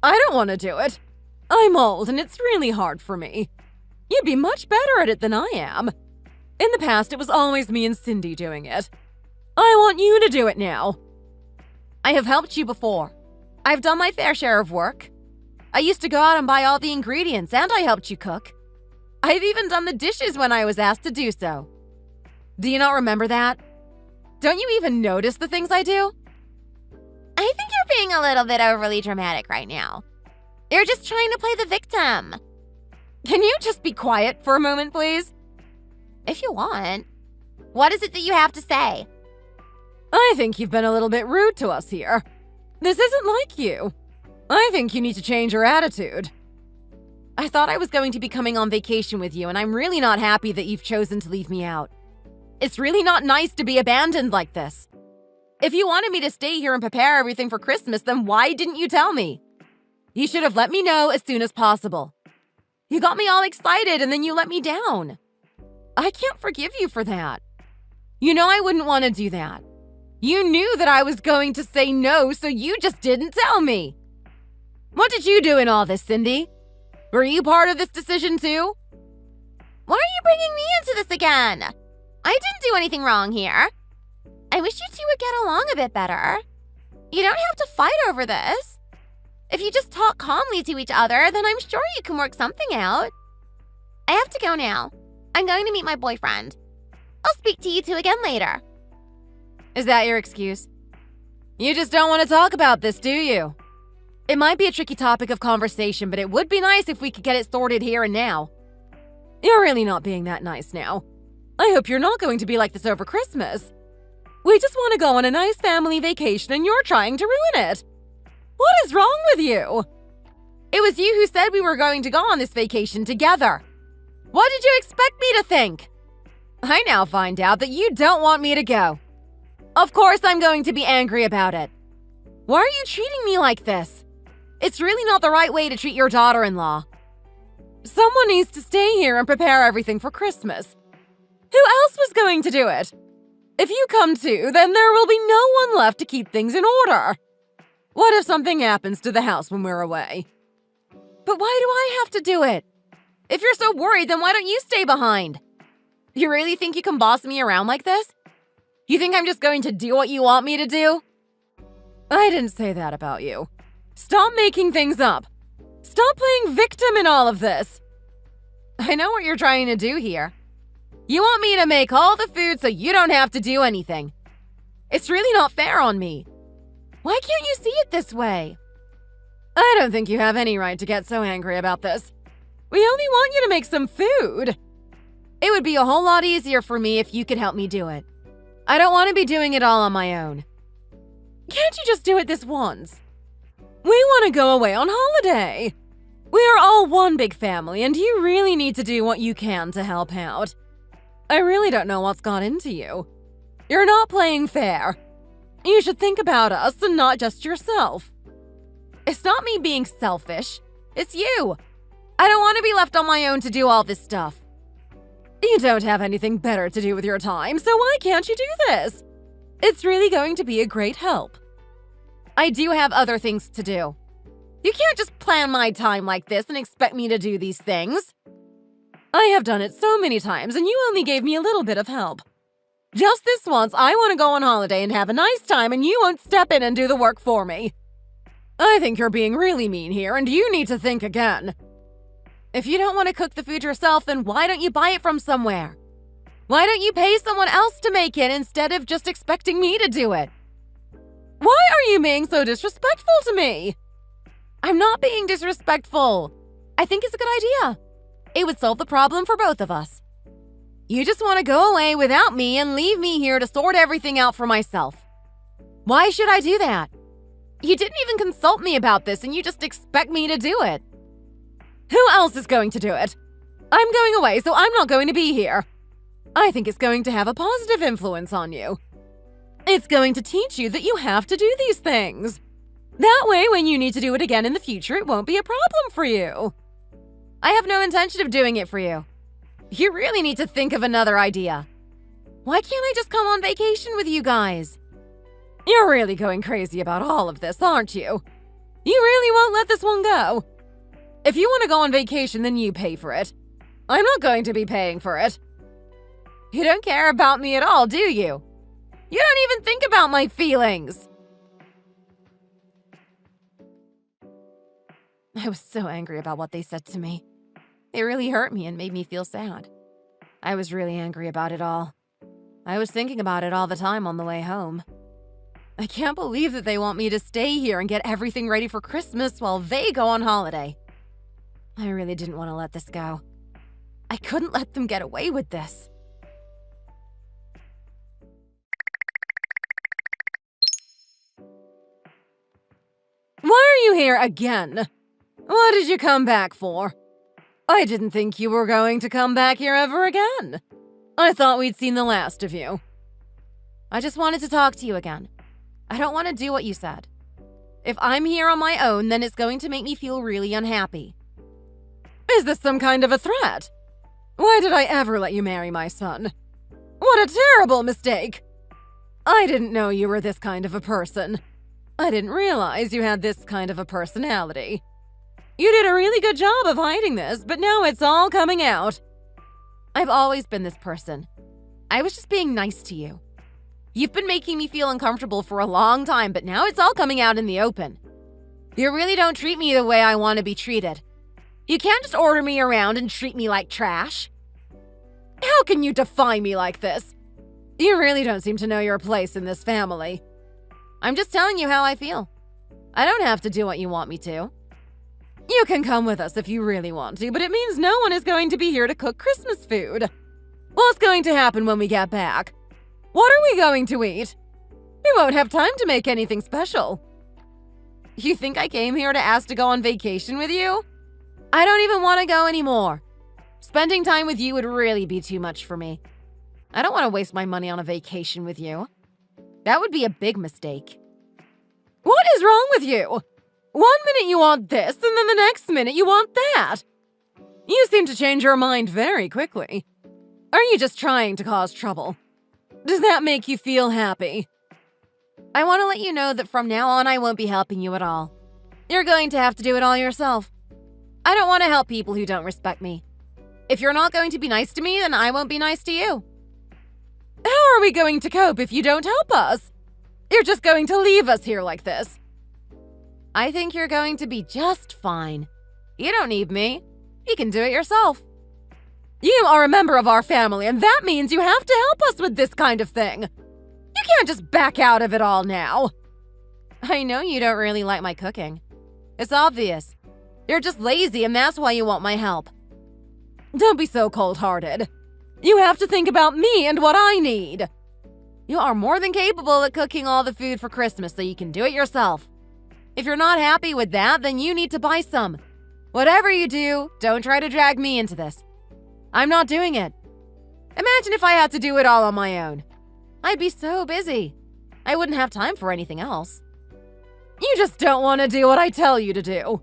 I don't want to do it. I'm old and it's really hard for me. You'd be much better at it than I am. In the past, it was always me and Cindy doing it. I want you to do it now. I have helped you before. I've done my fair share of work. I used to go out and buy all the ingredients, and I helped you cook. I've even done the dishes when I was asked to do so. Do you not remember that? Don't you even notice the things I do? I think you're being a little bit overly dramatic right now. You're just trying to play the victim. Can you just be quiet for a moment, please? If you want. What is it that you have to say? I think you've been a little bit rude to us here. This isn't like you. I think you need to change your attitude. I thought I was going to be coming on vacation with you, and I'm really not happy that you've chosen to leave me out. It's really not nice to be abandoned like this. If you wanted me to stay here and prepare everything for Christmas, then why didn't you tell me? You should have let me know as soon as possible. You got me all excited and then you let me down. I can't forgive you for that. You know I wouldn't want to do that. You knew that I was going to say no, so you just didn't tell me. What did you do in all this, Cindy? Were you part of this decision too? Why are you bringing me into this again? I didn't do anything wrong here. I wish you two would get along a bit better. You don't have to fight over this. If you just talk calmly to each other, then I'm sure you can work something out. I have to go now. I'm going to meet my boyfriend. I'll speak to you two again later. Is that your excuse? You just don't want to talk about this, do you? It might be a tricky topic of conversation, but it would be nice if we could get it sorted here and now. You're really not being that nice now. I hope you're not going to be like this over Christmas. We just want to go on a nice family vacation and you're trying to ruin it. What is wrong with you? It was you who said we were going to go on this vacation together. What did you expect me to think? I now find out that you don't want me to go. Of course I'm going to be angry about it. Why are you treating me like this? It's really not the right way to treat your daughter-in-law. Someone needs to stay here and prepare everything for Christmas. Who else was going to do it? If you come too, then there will be no one left to keep things in order. What if something happens to the house when we're away? But why do I have to do it? If you're so worried, then why don't you stay behind? You really think you can boss me around like this? You think I'm just going to do what you want me to do? I didn't say that about you. Stop making things up. Stop playing victim in all of this. I know what you're trying to do here. You want me to make all the food so you don't have to do anything. It's really not fair on me. Why can't you see it this way? I don't think you have any right to get so angry about this. We only want you to make some food. It would be a whole lot easier for me if you could help me do it. I don't want to be doing it all on my own. Can't you just do it this once? We want to go away on holiday. We are all one big family, and you really need to do what you can to help out. I really don't know what's got into you. You're not playing fair. You should think about us and not just yourself. It's not me being selfish. It's you. I don't want to be left on my own to do all this stuff. You don't have anything better to do with your time, so why can't you do this? It's really going to be a great help. I do have other things to do. You can't just plan my time like this and expect me to do these things. I have done it so many times, and you only gave me a little bit of help. Just this once, I want to go on holiday and have a nice time, and you won't step in and do the work for me. I think you're being really mean here, and you need to think again. If you don't want to cook the food yourself, then why don't you buy it from somewhere? Why don't you pay someone else to make it instead of just expecting me to do it? Why are you being so disrespectful to me? I'm not being disrespectful. I think it's a good idea. It would solve the problem for both of us. You just want to go away without me and leave me here to sort everything out for myself. Why should I do that? You didn't even consult me about this and you just expect me to do it. Who else is going to do it? I'm going away, so I'm not going to be here. I think it's going to have a positive influence on you. It's going to teach you that you have to do these things. That way, when you need to do it again in the future, it won't be a problem for you. I have no intention of doing it for you. You really need to think of another idea. Why can't I just come on vacation with you guys? You're really going crazy about all of this, aren't you? You really won't let this one go. If you want to go on vacation, then you pay for it. I'm not going to be paying for it. You don't care about me at all, do you? You don't even think about my feelings. I was so angry about what they said to me. It really hurt me and made me feel sad. I was really angry about it all. I was thinking about it all the time on the way home. I can't believe that they want me to stay here and get everything ready for Christmas while they go on holiday. I really didn't want to let this go. I couldn't let them get away with this. here again. What did you come back for? I didn't think you were going to come back here ever again. I thought we'd seen the last of you. I just wanted to talk to you again. I don't want to do what you said. If I'm here on my own, then it's going to make me feel really unhappy. Is this some kind of a threat? Why did I ever let you marry my son? What a terrible mistake! I didn't know you were this kind of a person. I didn't realize you had this kind of a personality. You did a really good job of hiding this, but now it's all coming out. I've always been this person. I was just being nice to you. You've been making me feel uncomfortable for a long time, but now it's all coming out in the open. You really don't treat me the way I want to be treated. You can't just order me around and treat me like trash. How can you defy me like this? You really don't seem to know your place in this family. I'm just telling you how I feel. I don't have to do what you want me to. You can come with us if you really want to, but it means no one is going to be here to cook Christmas food. What's going to happen when we get back? What are we going to eat? We won't have time to make anything special. You think I came here to ask to go on vacation with you? I don't even want to go anymore. Spending time with you would really be too much for me. I don't want to waste my money on a vacation with you. That would be a big mistake. What is wrong with you? 1 minute you want this, and then the next minute you want that. You seem to change your mind very quickly. Are you just trying to cause trouble? Does that make you feel happy? I want to let you know that from now on I won't be helping you at all. You're going to have to do it all yourself. I don't want to help people who don't respect me. If you're not going to be nice to me, then I won't be nice to you. How are we going to cope if you don't help us? You're just going to leave us here like this. I think you're going to be just fine. You don't need me. You can do it yourself. You are a member of our family, and that means you have to help us with this kind of thing. You can't just back out of it all now. I know you don't really like my cooking. It's obvious. You're just lazy, and that's why you want my help. Don't be so cold-hearted. You have to think about me and what I need. You are more than capable at cooking all the food for Christmas, so you can do it yourself. If you're not happy with that, then you need to buy some. Whatever you do, don't try to drag me into this. I'm not doing it. Imagine if I had to do it all on my own. I'd be so busy. I wouldn't have time for anything else. You just don't want to do what I tell you to do.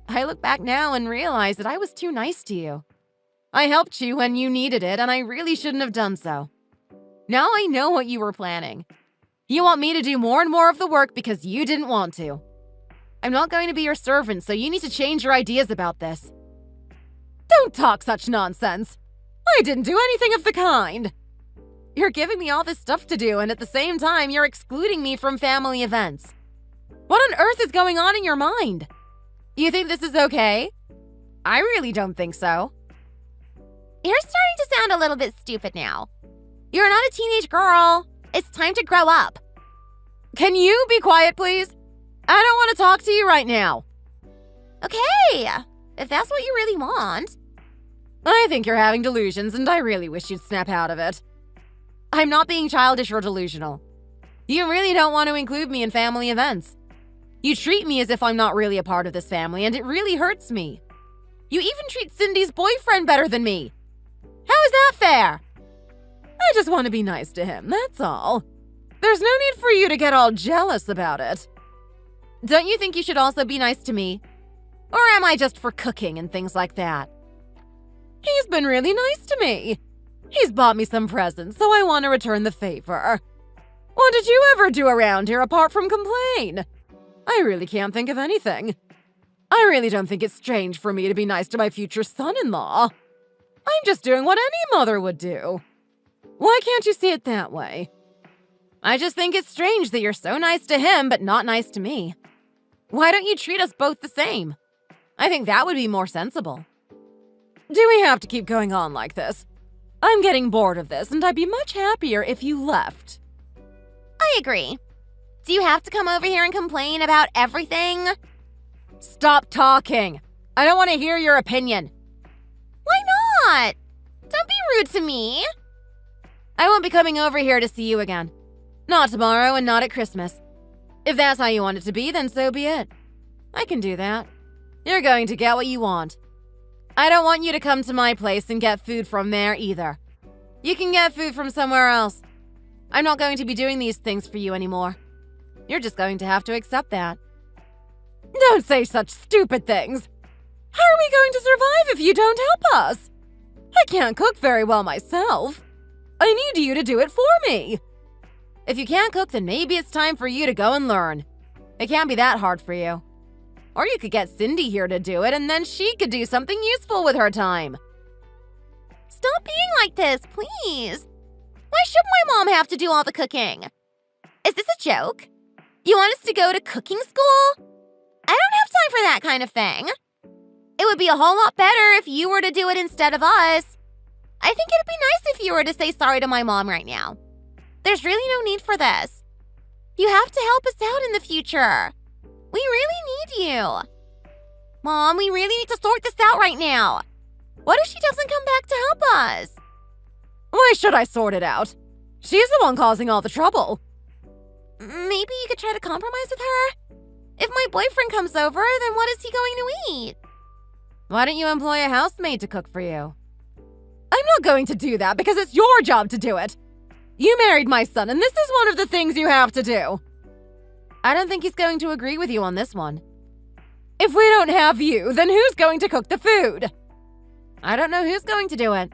I look back now and realize that I was too nice to you. I helped you when you needed it, and I really shouldn't have done so. Now I know what you were planning. You want me to do more and more of the work because you didn't want to. I'm not going to be your servant, so you need to change your ideas about this. Don't talk such nonsense. I didn't do anything of the kind. You're giving me all this stuff to do, and at the same time, you're excluding me from family events. What on earth is going on in your mind? You think this is okay? I really don't think so. You're starting to sound a little bit stupid now. You're not a teenage girl. It's time to grow up. Can you be quiet, please? I don't want to talk to you right now. Okay, if that's what you really want. I think you're having delusions, and I really wish you'd snap out of it. I'm not being childish or delusional. You really don't want to include me in family events. You treat me as if I'm not really a part of this family, and it really hurts me. You even treat Cindy's boyfriend better than me. How is that fair? I just want to be nice to him, that's all. There's no need for you to get all jealous about it. Don't you think you should also be nice to me? Or am I just for cooking and things like that? He's been really nice to me. He's bought me some presents, so I want to return the favor. What did you ever do around here apart from complain? I really can't think of anything. I really don't think it's strange for me to be nice to my future son-in-law. I'm just doing what any mother would do. Why can't you see it that way? I just think it's strange that you're so nice to him but not nice to me. Why don't you treat us both the same? I think that would be more sensible. Do we have to keep going on like this? I'm getting bored of this, and I'd be much happier if you left. I agree. Do you have to come over here and complain about everything? Stop talking. I don't want to hear your opinion. Why not? Don't be rude to me. I won't be coming over here to see you again. Not tomorrow and not at Christmas. If that's how you want it to be, then so be it. I can do that. You're going to get what you want. I don't want you to come to my place and get food from there either. You can get food from somewhere else. I'm not going to be doing these things for you anymore. You're just going to have to accept that. Don't say such stupid things. How are we going to survive if you don't help us? I can't cook very well myself. I need you to do it for me. If you can't cook, then maybe it's time for you to go and learn. It can't be that hard for you. Or you could get Cindy here to do it, and then she could do something useful with her time. Stop being like this, please. Why should my mom have to do all the cooking? Is this a joke? You want us to go to cooking school? I don't have time for that kind of thing. It would be a whole lot better if you were to do it instead of us. I think it'd be nice if you were to say sorry to my mom right now. There's really no need for this. You have to help us out in the future. We really need you. Mom, we really need to sort this out right now. What if she doesn't come back to help us? Why should I sort it out? She's the one causing all the trouble. Maybe you could try to compromise with her? If my boyfriend comes over, then what is he going to eat? Why don't you employ a housemaid to cook for you? I'm not going to do that because it's your job to do it. You married my son, and this is one of the things you have to do. I don't think he's going to agree with you on this one. If we don't have you, then who's going to cook the food? I don't know who's going to do it.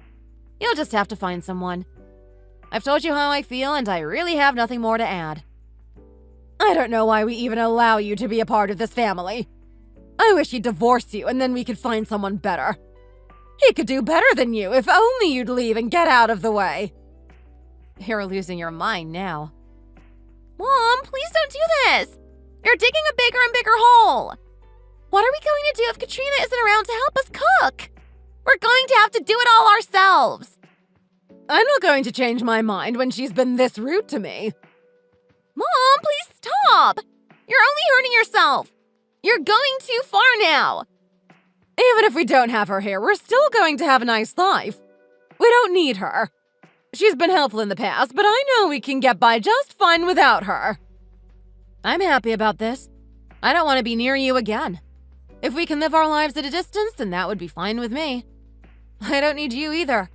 You'll just have to find someone. I've told you how I feel, and I really have nothing more to add. I don't know why we even allow you to be a part of this family. I wish he'd divorce you, and then we could find someone better. He could do better than you if only you'd leave and get out of the way. You're losing your mind now. Mom, please don't do this. You're digging a bigger and bigger hole. What are we going to do if Katrina isn't around to help us cook? We're going to have to do it all ourselves. I'm not going to change my mind when she's been this rude to me. Mom, please stop. You're only hurting yourself. You're going too far now. Even if we don't have her here, we're still going to have a nice life. We don't need her. She's been helpful in the past, but I know we can get by just fine without her. I'm happy about this. I don't want to be near you again. If we can live our lives at a distance, then that would be fine with me. I don't need you either.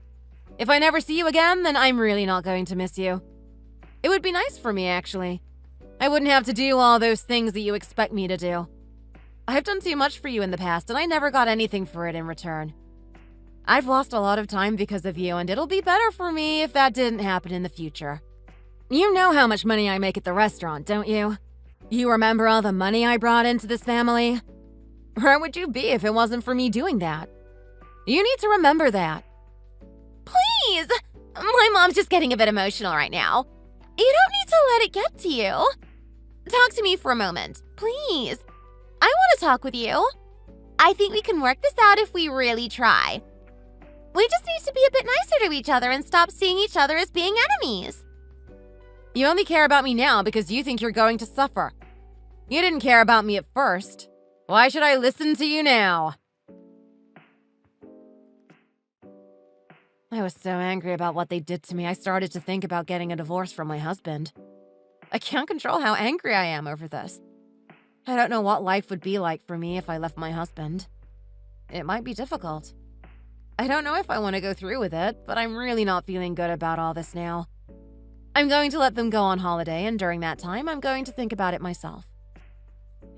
If I never see you again, then I'm really not going to miss you. It would be nice for me, actually. I wouldn't have to do all those things that you expect me to do. I've done too much for you in the past, and I never got anything for it in return. I've lost a lot of time because of you, and it'll be better for me if that didn't happen in the future. You know how much money I make at the restaurant, don't you? You remember all the money I brought into this family? Where would you be if it wasn't for me doing that? You need to remember that. Please! My mom's just getting a bit emotional right now. You don't need to let it get to you. Talk to me for a moment, please. I want to talk with you. I think we can work this out if we really try. We just need to be a bit nicer to each other and stop seeing each other as being enemies. You only care about me now because you think you're going to suffer. You didn't care about me at first. Why should I listen to you now? I was so angry about what they did to me, I started to think about getting a divorce from my husband. I can't control how angry I am over this. I don't know what life would be like for me if I left my husband. It might be difficult. I don't know if I want to go through with it, but I'm really not feeling good about all this now. I'm going to let them go on holiday, and during that time, I'm going to think about it myself.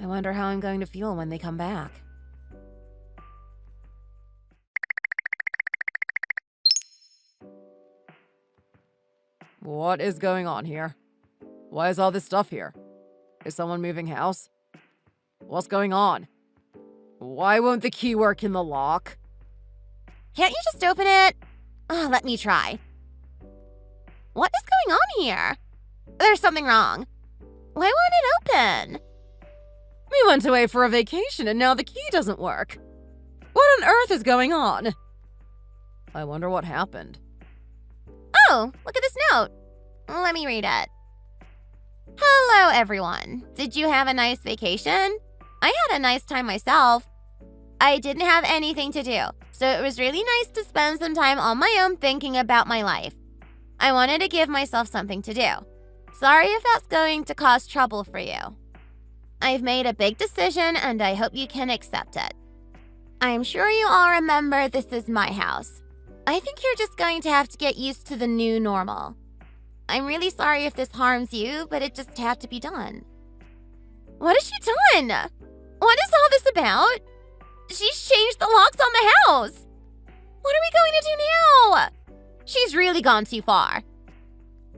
I wonder how I'm going to feel when they come back. What is going on here? Why is all this stuff here? Is someone moving house? What's going on? Why won't the key work in the lock? Can't you just open it? Oh, let me try. What is going on here? There's something wrong. Why won't it open? We went away for a vacation and now the key doesn't work. What on earth is going on? I wonder what happened. Oh, look at this note. Let me read it. Hello, everyone. Did you have a nice vacation? I had a nice time myself. I didn't have anything to do, so it was really nice to spend some time on my own thinking about my life. I wanted to give myself something to do. Sorry if that's going to cause trouble for you. I've made a big decision and I hope you can accept it. I'm sure you all remember this is my house. I think you're just going to have to get used to the new normal. I'm really sorry if this harms you, but it just had to be done. What has she done? What is all this about? She's changed the locks on the house. What are we going to do now? She's really gone too far.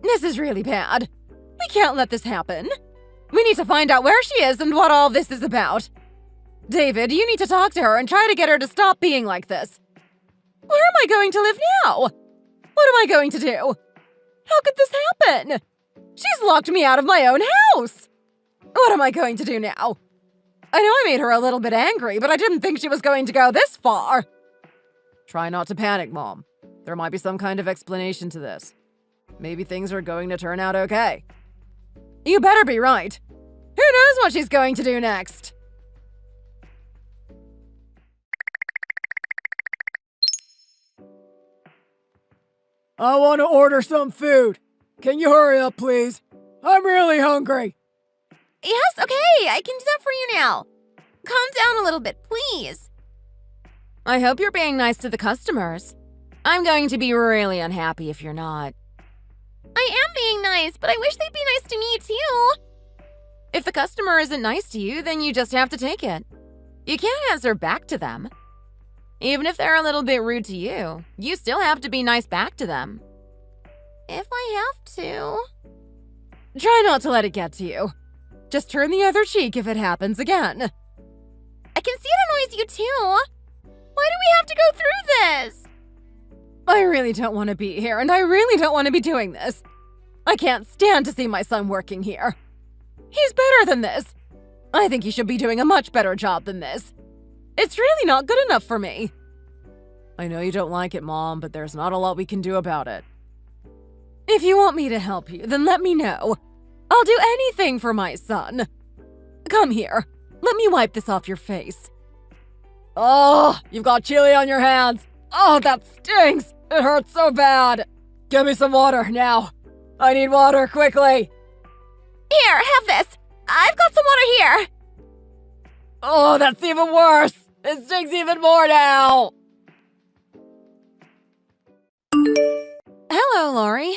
This is really bad. We can't let this happen. We need to find out where she is and what all this is about. David, you need to talk to her and try to get her to stop being like this. Where am I going to live now? What am I going to do? How could this happen? She's locked me out of my own house. What am I going to do now? I know I made her a little bit angry, but I didn't think she was going to go this far. Try not to panic, Mom. There might be some kind of explanation to this. Maybe things are going to turn out okay. You better be right. Who knows what she's going to do next? I want to order some food. Can you hurry up, please? I'm really hungry. Yes, okay, I can do that for you now. Calm down a little bit, please. I hope you're being nice to the customers. I'm going to be really unhappy if you're not. I am being nice, but I wish they'd be nice to me too. If the customer isn't nice to you, then you just have to take it. You can't answer back to them. Even if they're a little bit rude to you, you still have to be nice back to them. If I have to. Try not to let it get to you. Just turn the other cheek if it happens again. I can see it annoys you too. Why do we have to go through this? I really don't want to be here, and I really don't want to be doing this. I can't stand to see my son working here. He's better than this. I think he should be doing a much better job than this. It's really not good enough for me. I know you don't like it, Mom, but there's not a lot we can do about it. If you want me to help you, then let me know. I'll do anything for my son. Come here. Let me wipe this off your face. Oh, you've got chili on your hands. Oh, that stinks. It hurts so bad. Give me some water now. I need water quickly. Here, have this. I've got some water here. Oh, that's even worse. It stings even more now. Hello, Lori.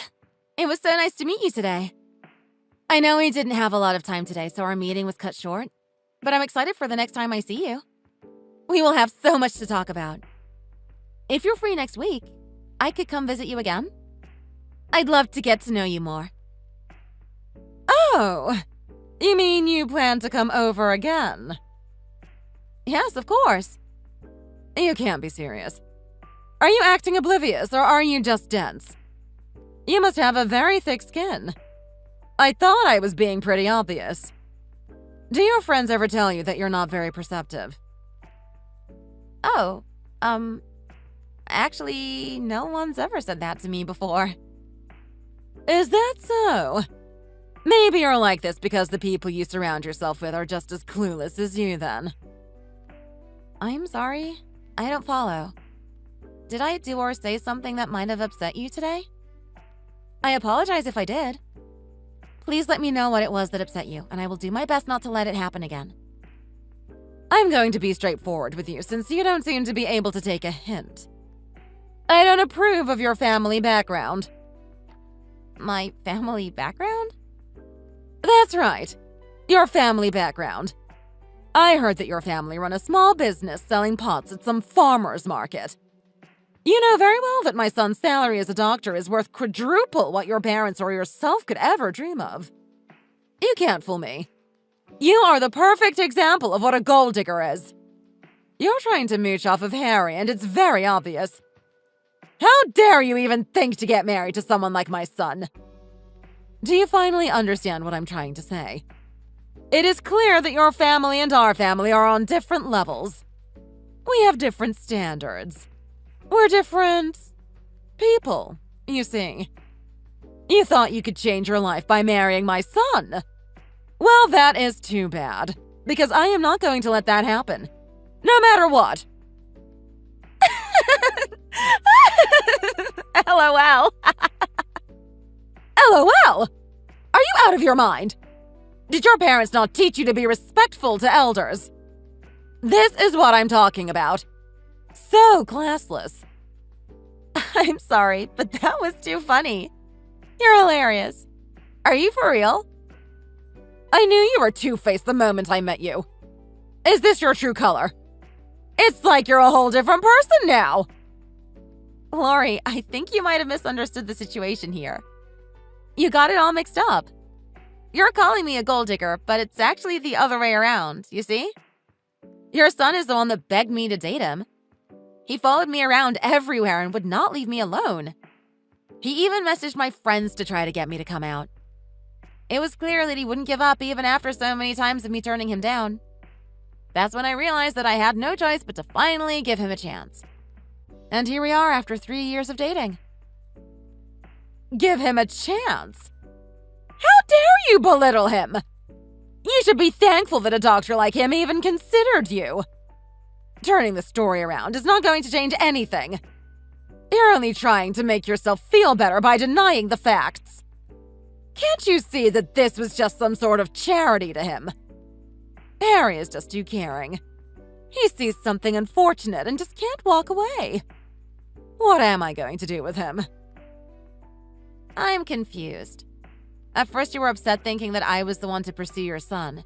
It was so nice to meet you today. I know we didn't have a lot of time today, so our meeting was cut short, but I'm excited for the next time I see you. We will have so much to talk about. If you're free next week, I could come visit you again. I'd love to get to know you more. Oh, you mean you plan to come over again? Yes, of course. You can't be serious. Are you acting oblivious, or are you just dense? You must have a very thick skin. I thought I was being pretty obvious. Do your friends ever tell you that you're not very perceptive? Oh, actually, no one's ever said that to me before. Is that so? Maybe you're like this because the people you surround yourself with are just as clueless as you then. I'm sorry, I don't follow. Did I do or say something that might have upset you today? I apologize if I did. Please let me know what it was that upset you, and I will do my best not to let it happen again. I'm going to be straightforward with you since you don't seem to be able to take a hint. I don't approve of your family background. My family background? That's right. Your family background. I heard that your family run a small business selling pots at some farmer's market. You know very well that my son's salary as a doctor is worth quadruple what your parents or yourself could ever dream of. You can't fool me. You are the perfect example of what a gold digger is. You're trying to mooch off of Harry, and it's very obvious. How dare you even think to get married to someone like my son? Do you finally understand what I'm trying to say? It is clear that your family and our family are on different levels. We have different standards. We're different people, you see. You thought you could change your life by marrying my son. Well, that is too bad, because I am not going to let that happen, no matter what. LOL. LOL? Are you out of your mind? Did Did your parents not teach you to be respectful to elders? This is what I'm talking about. So classless. I'm sorry, but that was too funny. You're hilarious. Are you for real? I knew you were two-faced the moment I met you. Is this your true color? It's like you're a whole different person now. Lori, I think you might have misunderstood the situation here. You got it all mixed up. You're calling me a gold digger, but it's actually the other way around, you see? Your son is the one that begged me to date him. He followed me around everywhere and would not leave me alone. He even messaged my friends to try to get me to come out. It was clear that he wouldn't give up even after so many times of me turning him down. That's when I realized that I had no choice but to finally give him a chance. And here we are after 3 years of dating. Give him a chance? How dare you belittle him? You should be thankful that a doctor like him even considered you. Turning the story around is not going to change anything. You're only trying to make yourself feel better by denying the facts. Can't you see that this was just some sort of charity to him? Harry is just too caring. He sees something unfortunate and just can't walk away. What am I going to do with him? I'm confused. At first you were upset thinking that I was the one to pursue your son.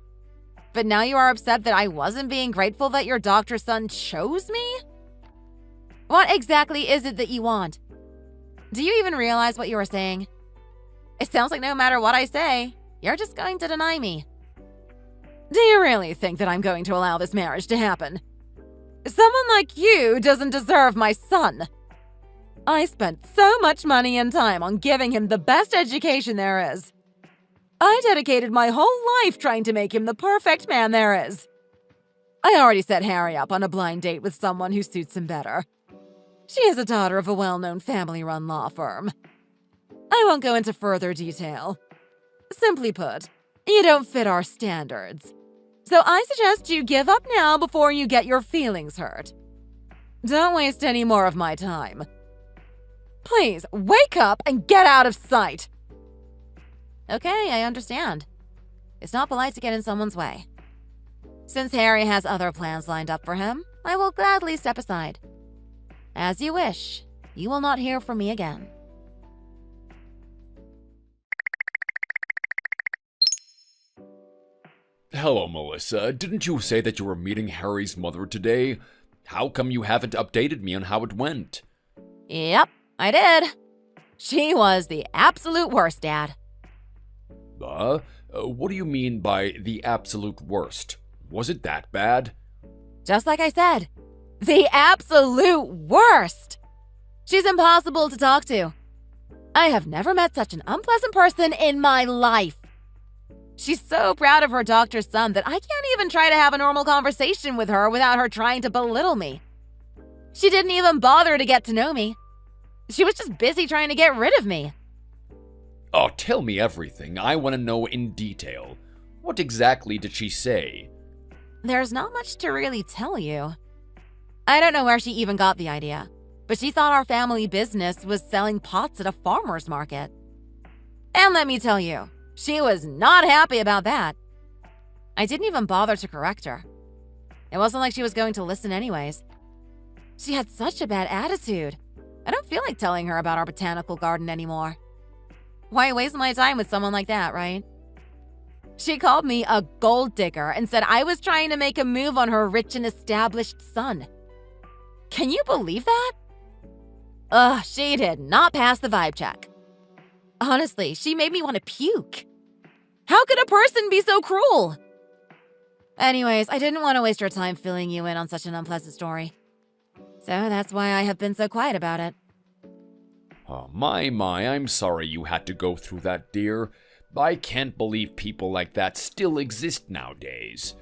But now you are upset that I wasn't being grateful that your doctor son chose me? What exactly is it that you want? Do you even realize what you are saying? It sounds like no matter what I say, you're just going to deny me. Do you really think that I'm going to allow this marriage to happen? Someone like you doesn't deserve my son. I spent so much money and time on giving him the best education there is. I dedicated my whole life trying to make him the perfect man there is. I already set Harry up on a blind date with someone who suits him better. She is a daughter of a well-known family-run law firm. I won't go into further detail. Simply put, you don't fit our standards. So I suggest you give up now before you get your feelings hurt. Don't waste any more of my time. Please, wake up and get out of sight! Okay, I understand. It's not polite to get in someone's way. Since Harry has other plans lined up for him, I will gladly step aside. As you wish, you will not hear from me again. Hello, Melissa. Didn't you say that you were meeting Harry's mother today? How come you haven't updated me on how it went? Yep, I did. She was the absolute worst, Dad. What do you mean by the absolute worst? Was it that bad? Just like I said, the absolute worst! She's impossible to talk to. I have never met such an unpleasant person in my life. She's so proud of her doctor's son that I can't even try to have a normal conversation with her without her trying to belittle me. She didn't even bother to get to know me. She was just busy trying to get rid of me. Oh, tell me everything. I want to know in detail. What exactly did she say? There's not much to really tell you. I don't know where she even got the idea, but she thought our family business was selling pots at a farmer's market. And let me tell you, she was not happy about that. I didn't even bother to correct her. It wasn't like she was going to listen anyways. She had such a bad attitude. I don't feel like telling her about our botanical garden anymore. Why waste my time with someone like that, right? She called me a gold digger and said I was trying to make a move on her rich and established son. Can you believe that? Ugh, she did not pass the vibe check. Honestly, she made me want to puke. How could a person be so cruel? Anyways, I didn't want to waste your time filling you in on such an unpleasant story. So that's why I have been so quiet about it. Oh, my, I'm sorry you had to go through that, dear. I can't believe people like that still exist nowadays.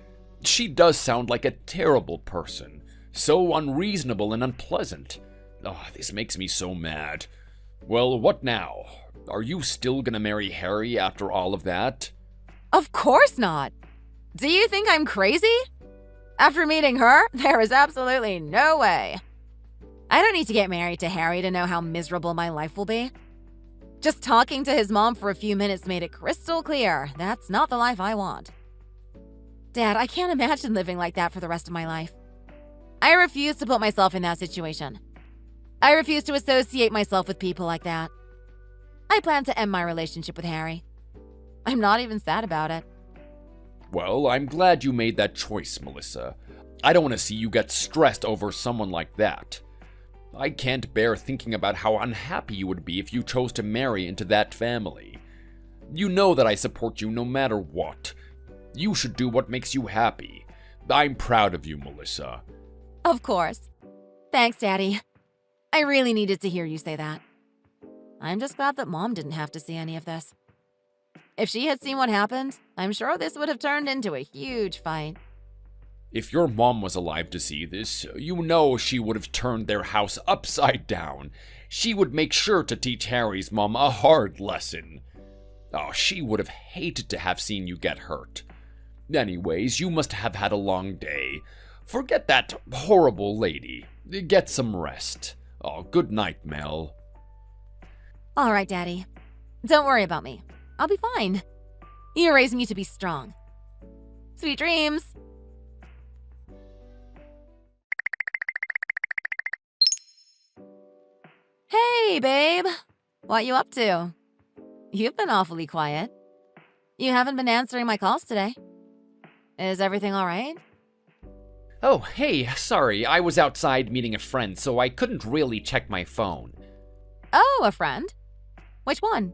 She does sound like a terrible person. So unreasonable and unpleasant. Oh, this makes me so mad. Well, what now? Are you still gonna marry Harry after all of that? Of course not. Do you think I'm crazy? After meeting her, there is absolutely no way. I don't need to get married to Harry to know how miserable my life will be. Just talking to his mom for a few minutes made it crystal clear that's not the life I want. Dad, I can't imagine living like that for the rest of my life. I refuse to put myself in that situation. I refuse to associate myself with people like that. I plan to end my relationship with Harry. I'm not even sad about it. Well, I'm glad you made that choice, Melissa. I don't want to see you get stressed over someone like that. I can't bear thinking about how unhappy you would be if you chose to marry into that family. You know that I support you no matter what. You should do what makes you happy. I'm proud of you, Melissa. Of course. Thanks, Daddy. I really needed to hear you say that. I'm just glad that Mom didn't have to see any of this. If she had seen what happened, I'm sure this would have turned into a huge fight. If your mom was alive to see this, you know she would have turned their house upside down. She would make sure to teach Harry's mom a hard lesson. Oh, she would have hated to have seen you get hurt. Anyways, you must have had a long day. Forget that horrible lady. Get some rest. Oh, good night, Mel. All right, Daddy. Don't worry about me. I'll be fine. You raised me to be strong. Sweet dreams. Hey, babe. What you up to? You've been awfully quiet. You haven't been answering my calls today. Is everything all right? Oh, hey, sorry. I was outside meeting a friend, so I couldn't really check my phone. Oh, a friend? Which one?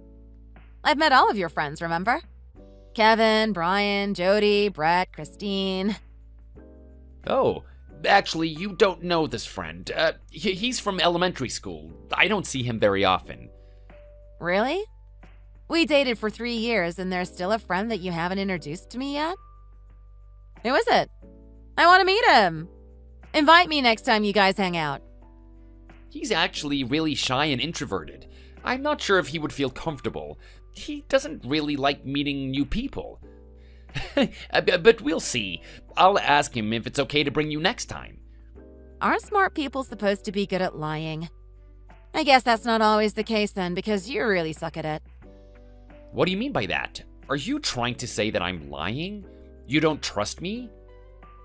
I've met all of your friends, remember? Kevin, Brian, Jody, Brett, Christine. Oh, actually, you don't know this friend. He's from elementary school. I don't see him very often. Really? We dated for 3 years and there's still a friend that you haven't introduced to me yet? Who is it? I want to meet him. Invite me next time you guys hang out. He's actually really shy and introverted. I'm not sure if he would feel comfortable. He doesn't really like meeting new people. But we'll see. I'll ask him if it's okay to bring you next time. Aren't smart people supposed to be good at lying? I guess that's not always the case then, because you really suck at it. What do you mean by that? Are you trying to say that I'm lying? You don't trust me?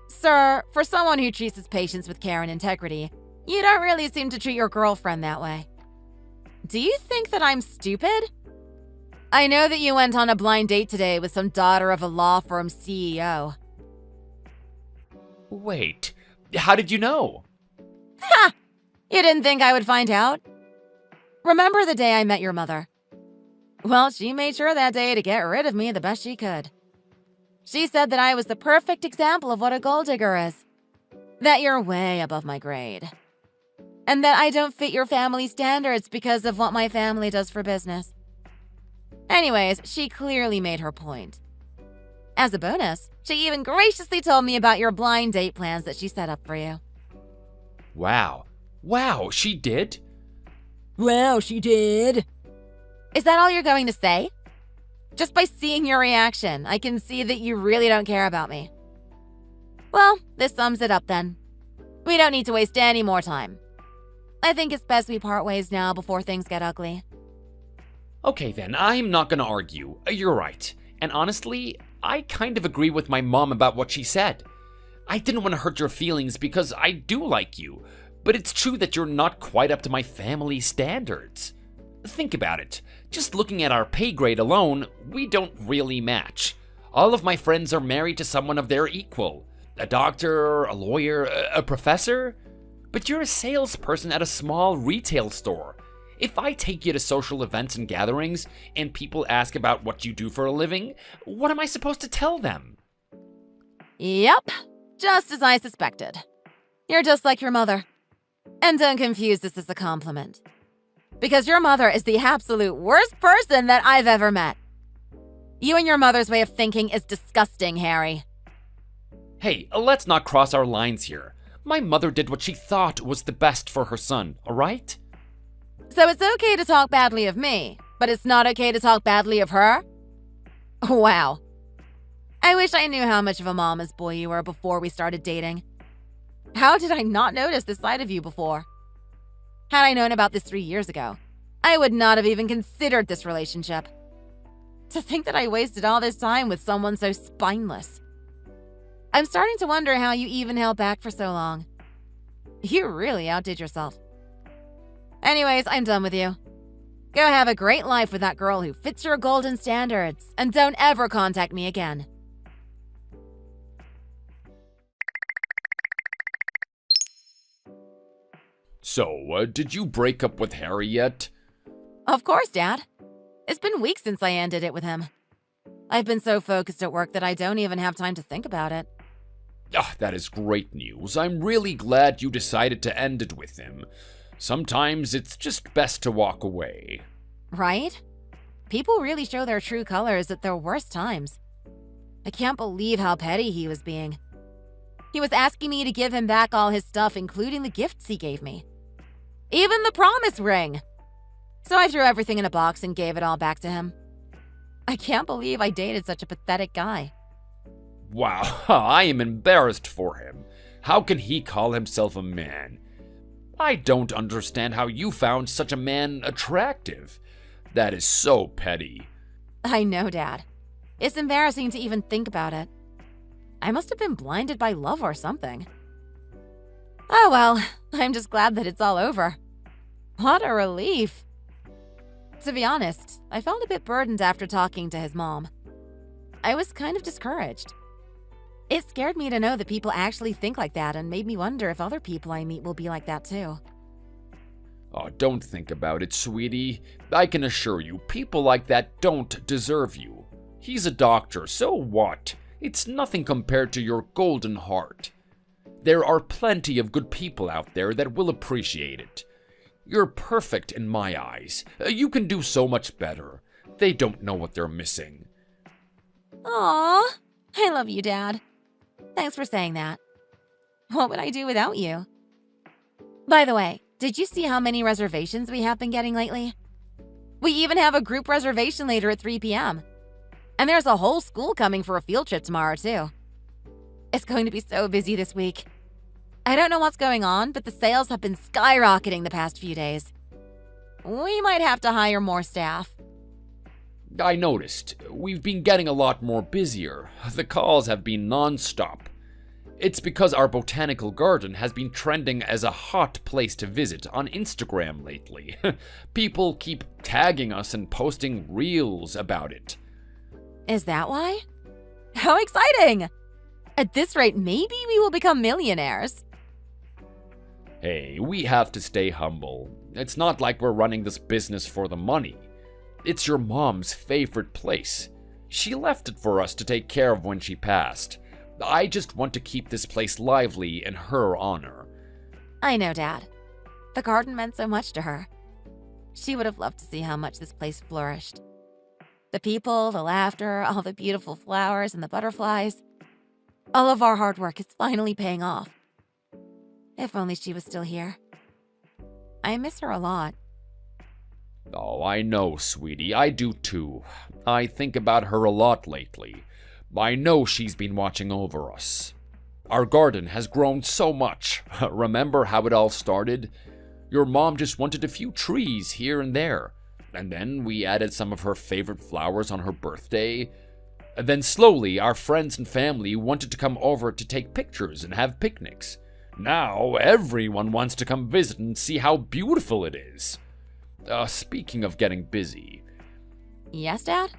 Sir, for someone who treats his patients with care and integrity, you don't really seem to treat your girlfriend that way. Do you think that I'm stupid? I know that you went on a blind date today with some daughter of a law firm CEO. Wait, how did you know? Ha! You didn't think I would find out? Remember the day I met your mother? Well, she made sure that day to get rid of me the best she could. She said that I was the perfect example of what a gold digger is. That you're way above my grade. And that I don't fit your family standards because of what my family does for business. Anyways, she clearly made her point. As a bonus, she even graciously told me about your blind date plans that she set up for you. Wow, she did? Wow, she did. Is that all you're going to say? Just by seeing your reaction, I can see that you really don't care about me. Well, this sums it up then. We don't need to waste any more time. I think it's best we part ways now before things get ugly. Okay then, I'm not gonna argue. You're right. And honestly, I kind of agree with my mom about what she said. I didn't want to hurt your feelings because I do like you, but it's true that you're not quite up to my family standards. Think about it. Just looking at our pay grade alone, we don't really match. All of my friends are married to someone of their equal. A doctor, a lawyer, a professor. But you're a salesperson at a small retail store. If I take you to social events and gatherings, and people ask about what you do for a living, what am I supposed to tell them? Yep, just as I suspected. You're just like your mother. And don't confuse this as a compliment. Because your mother is the absolute worst person that I've ever met. You and your mother's way of thinking is disgusting, Harry. Hey, let's not cross our lines here. My mother did what she thought was the best for her son, alright? So it's okay to talk badly of me, but it's not okay to talk badly of her? Wow. I wish I knew how much of a mama's boy you were before we started dating. How did I not notice this side of you before? Had I known about this 3 years ago, I would not have even considered this relationship. To think that I wasted all this time with someone so spineless. I'm starting to wonder how you even held back for so long. You really outdid yourself. Anyways, I'm done with you. Go have a great life with that girl who fits your golden standards, and don't ever contact me again. So, did you break up with Harry yet? Of course, Dad. It's been weeks since I ended it with him. I've been so focused at work that I don't even have time to think about it. Ah, that is great news. I'm really glad you decided to end it with him. Sometimes it's just best to walk away. Right? People really show their true colors at their worst times. I can't believe how petty he was being. He was asking me to give him back all his stuff, including the gifts he gave me. Even the promise ring! So I threw everything in a box and gave it all back to him. I can't believe I dated such a pathetic guy. Wow, I am embarrassed for him. How can he call himself a man? I don't understand how you found such a man attractive. That is so petty. I know, Dad. It's embarrassing to even think about it. I must have been blinded by love or something. Oh well, I'm just glad that it's all over. What a relief. To be honest, I felt a bit burdened after talking to his mom. I was kind of discouraged. It scared me to know that people actually think like that and made me wonder if other people I meet will be like that too. Oh, don't think about it, sweetie. I can assure you, people like that don't deserve you. He's a doctor, so what? It's nothing compared to your golden heart. There are plenty of good people out there that will appreciate it. You're perfect in my eyes. You can do so much better. They don't know what they're missing. Aw, I love you, Dad. Thanks for saying that. What would I do without you? By the way, did you see how many reservations we have been getting lately? We even have a group reservation later at 3 p.m. And there's a whole school coming for a field trip tomorrow, too. It's going to be so busy this week. I don't know what's going on, but the sales have been skyrocketing the past few days. We might have to hire more staff. I noticed. We've been getting a lot more busier. The calls have been non-stop. It's because our botanical garden has been trending as a hot place to visit on Instagram lately. People keep tagging us and posting reels about it. Is that why? How exciting! At this rate, maybe we will become millionaires. Hey, we have to stay humble. It's not like we're running this business for the money. It's your mom's favorite place. She left it for us to take care of when she passed. I just want to keep this place lively in her honor. I know, Dad. The garden meant so much to her. She would have loved to see how much this place flourished. The people, the laughter, all the beautiful flowers and the butterflies. All of our hard work is finally paying off. If only she was still here. I miss her a lot. Oh, I know, sweetie. I do too. I think about her a lot lately. I know she's been watching over us. Our garden has grown so much. Remember how it all started? Your mom just wanted a few trees here and there. And then we added some of her favorite flowers on her birthday. And then slowly, our friends and family wanted to come over to take pictures and have picnics. Now, everyone wants to come visit and see how beautiful it is. Speaking of getting busy. Yes, Dad?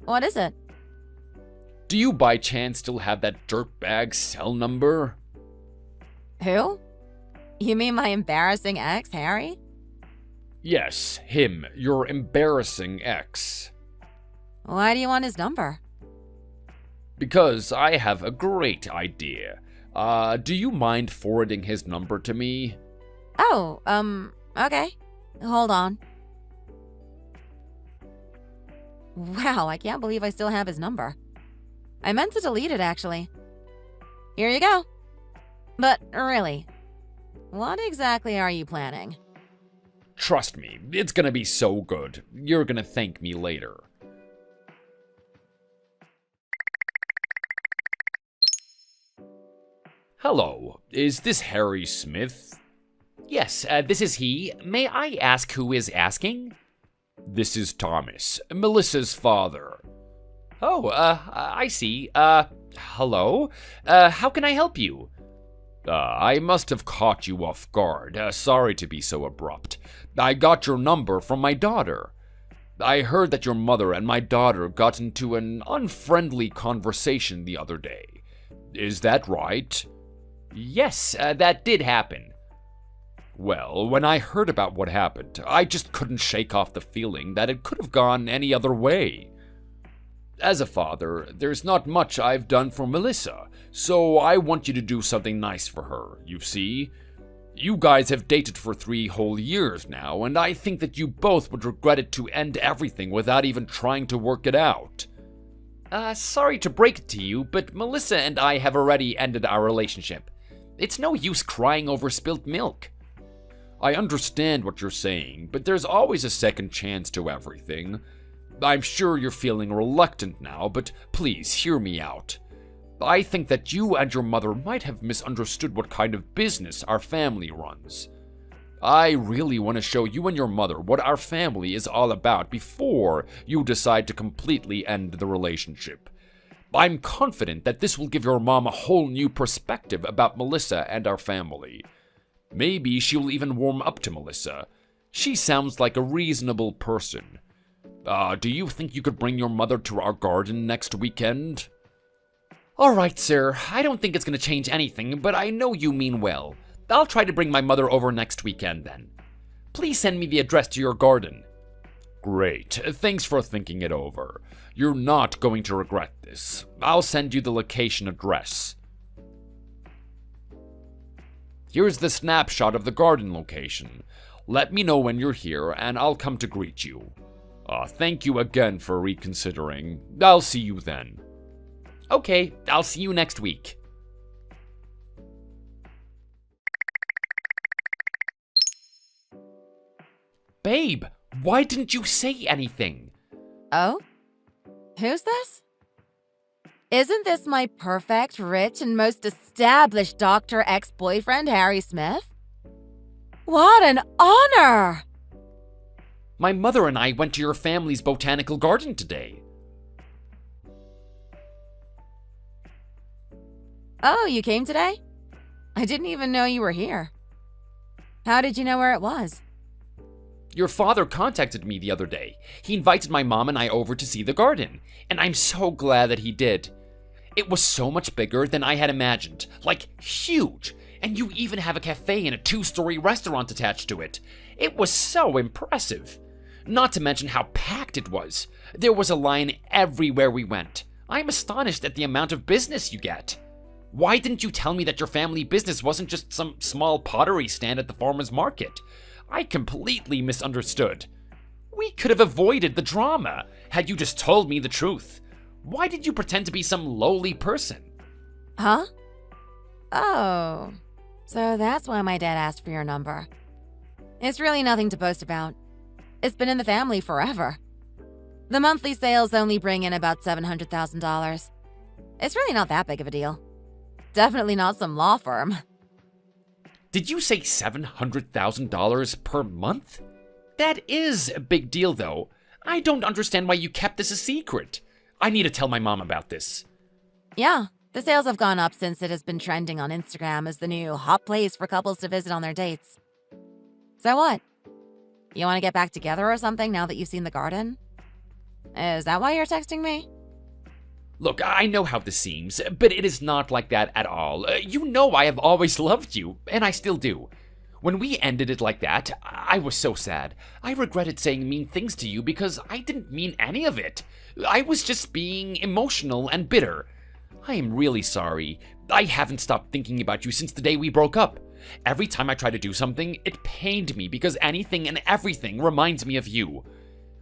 What is it? Do you by chance still have that dirtbag cell number? Who? You mean my embarrassing ex, Harry? Yes, him, your embarrassing ex. Why do you want his number? Because I have a great idea. Do you mind forwarding his number to me? Oh, okay. Hold on. Wow, I can't believe I still have his number. I meant to delete it, actually. Here you go. But really, what exactly are you planning? Trust me, it's gonna be so good. You're gonna thank me later. Hello, is this Harry Smith? Yes, this is he. May I ask who is asking? This is Thomas, Melissa's father. Oh, I see. Hello? How can I help you? I must have caught you off guard. Sorry to be so abrupt. I got your number from my daughter. I heard that your mother and my daughter got into an unfriendly conversation the other day. Is that right? Yes, that did happen. Well, when I heard about what happened, I just couldn't shake off the feeling that it could have gone any other way. As a father, there's not much I've done for Melissa, so I want you to do something nice for her, you see? You guys have dated for 3 whole years now, and I think that you both would regret it to end everything without even trying to work it out. Sorry to break it to you, but Melissa and I have already ended our relationship. It's no use crying over spilt milk. I understand what you're saying, but there's always a second chance to everything. I'm sure you're feeling reluctant now, but please hear me out. I think that you and your mother might have misunderstood what kind of business our family runs. I really want to show you and your mother what our family is all about before you decide to completely end the relationship. I'm confident that this will give your mom a whole new perspective about Melissa and our family. Maybe she'll even warm up to Melissa. She sounds like a reasonable person. Do you think you could bring your mother to our garden next weekend? All right, sir. I don't think it's going to change anything, but I know you mean well. I'll try to bring my mother over next weekend then. Please send me the address to your garden. Great. Thanks for thinking it over. You're not going to regret this. I'll send you the location address. Here's the snapshot of the garden location. Let me know when you're here, and I'll come to greet you. Thank you again for reconsidering. I'll see you then. Okay, I'll see you next week. Babe, why didn't you say anything? Oh? Who's this? Isn't this my perfect, rich, and most established doctor ex-boyfriend, Harry Smith? What an honor! My mother and I went to your family's botanical garden today. Oh, you came today? I didn't even know you were here. How did you know where it was? Your father contacted me the other day. He invited my mom and I over to see the garden, and I'm so glad that he did. It was so much bigger than I had imagined, like huge, and you even have a cafe and a 2-story restaurant attached to it. It was so impressive. Not to mention how packed it was. There was a line everywhere we went. I'm astonished at the amount of business you get. Why didn't you tell me that your family business wasn't just some small pottery stand at the farmer's market? I completely misunderstood. We could have avoided the drama had you just told me the truth. Why did you pretend to be some lowly person? Huh? Oh, so that's why my dad asked for your number. It's really nothing to boast about. It's been in the family forever. The monthly sales only bring in about $700,000. It's really not that big of a deal. Definitely not some law firm. Did you say $700,000 per month? That is a big deal, though. I don't understand why you kept this a secret. I need to tell my mom about this. Yeah, the sales have gone up since it has been trending on Instagram as the new hot place for couples to visit on their dates. So what? You want to get back together or something now that you've seen the garden? Is that why you're texting me? Look, I know how this seems, but it is not like that at all. You know I have always loved you, and I still do. When we ended it like that, I was so sad. I regretted saying mean things to you because I didn't mean any of it. I was just being emotional and bitter. I am really sorry. I haven't stopped thinking about you since the day we broke up. Every time I try to do something, it pained me because anything and everything reminds me of you.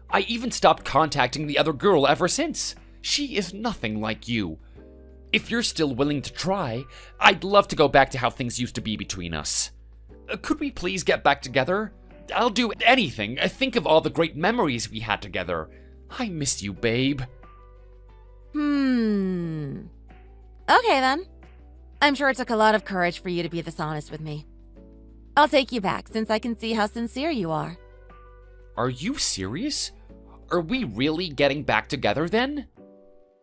I even stopped contacting the other girl ever since. She is nothing like you. If you're still willing to try, I'd love to go back to how things used to be between us. Could we please get back together? I'll do anything. Think of all the great memories we had together. I miss you, babe. Okay then. I'm sure it took a lot of courage for you to be this honest with me. I'll take you back since I can see how sincere you are. Are you serious? Are we really getting back together then?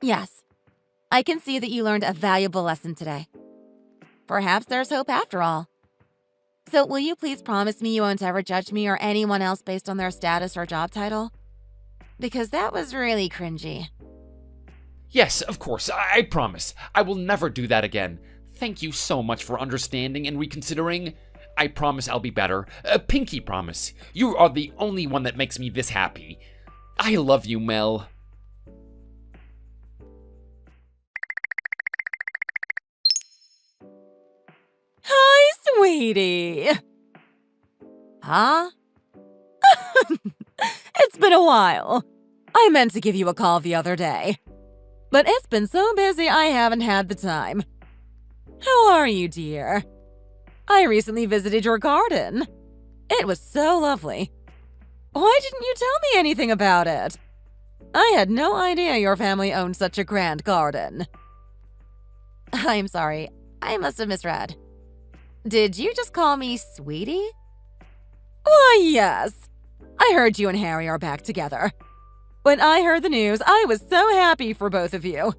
Yes. I can see that you learned a valuable lesson today. Perhaps there's hope after all. So will you please promise me you won't ever judge me or anyone else based on their status or job title? Because that was really cringy. Yes, of course, I promise. I will never do that again. Thank you so much for understanding and reconsidering. I promise I'll be better. Pinky promise. You are the only one that makes me this happy. I love you, Mel. Hi, sweetie. Huh? It's been a while. I meant to give you a call the other day, but it's been so busy I haven't had the time. How are you, dear? I recently visited your garden. It was so lovely. Why didn't you tell me anything about it? I had no idea your family owned such a grand garden. I'm sorry. I must have misread. Did you just call me sweetie? Why, yes. I heard you and Harry are back together. When I heard the news, I was so happy for both of you.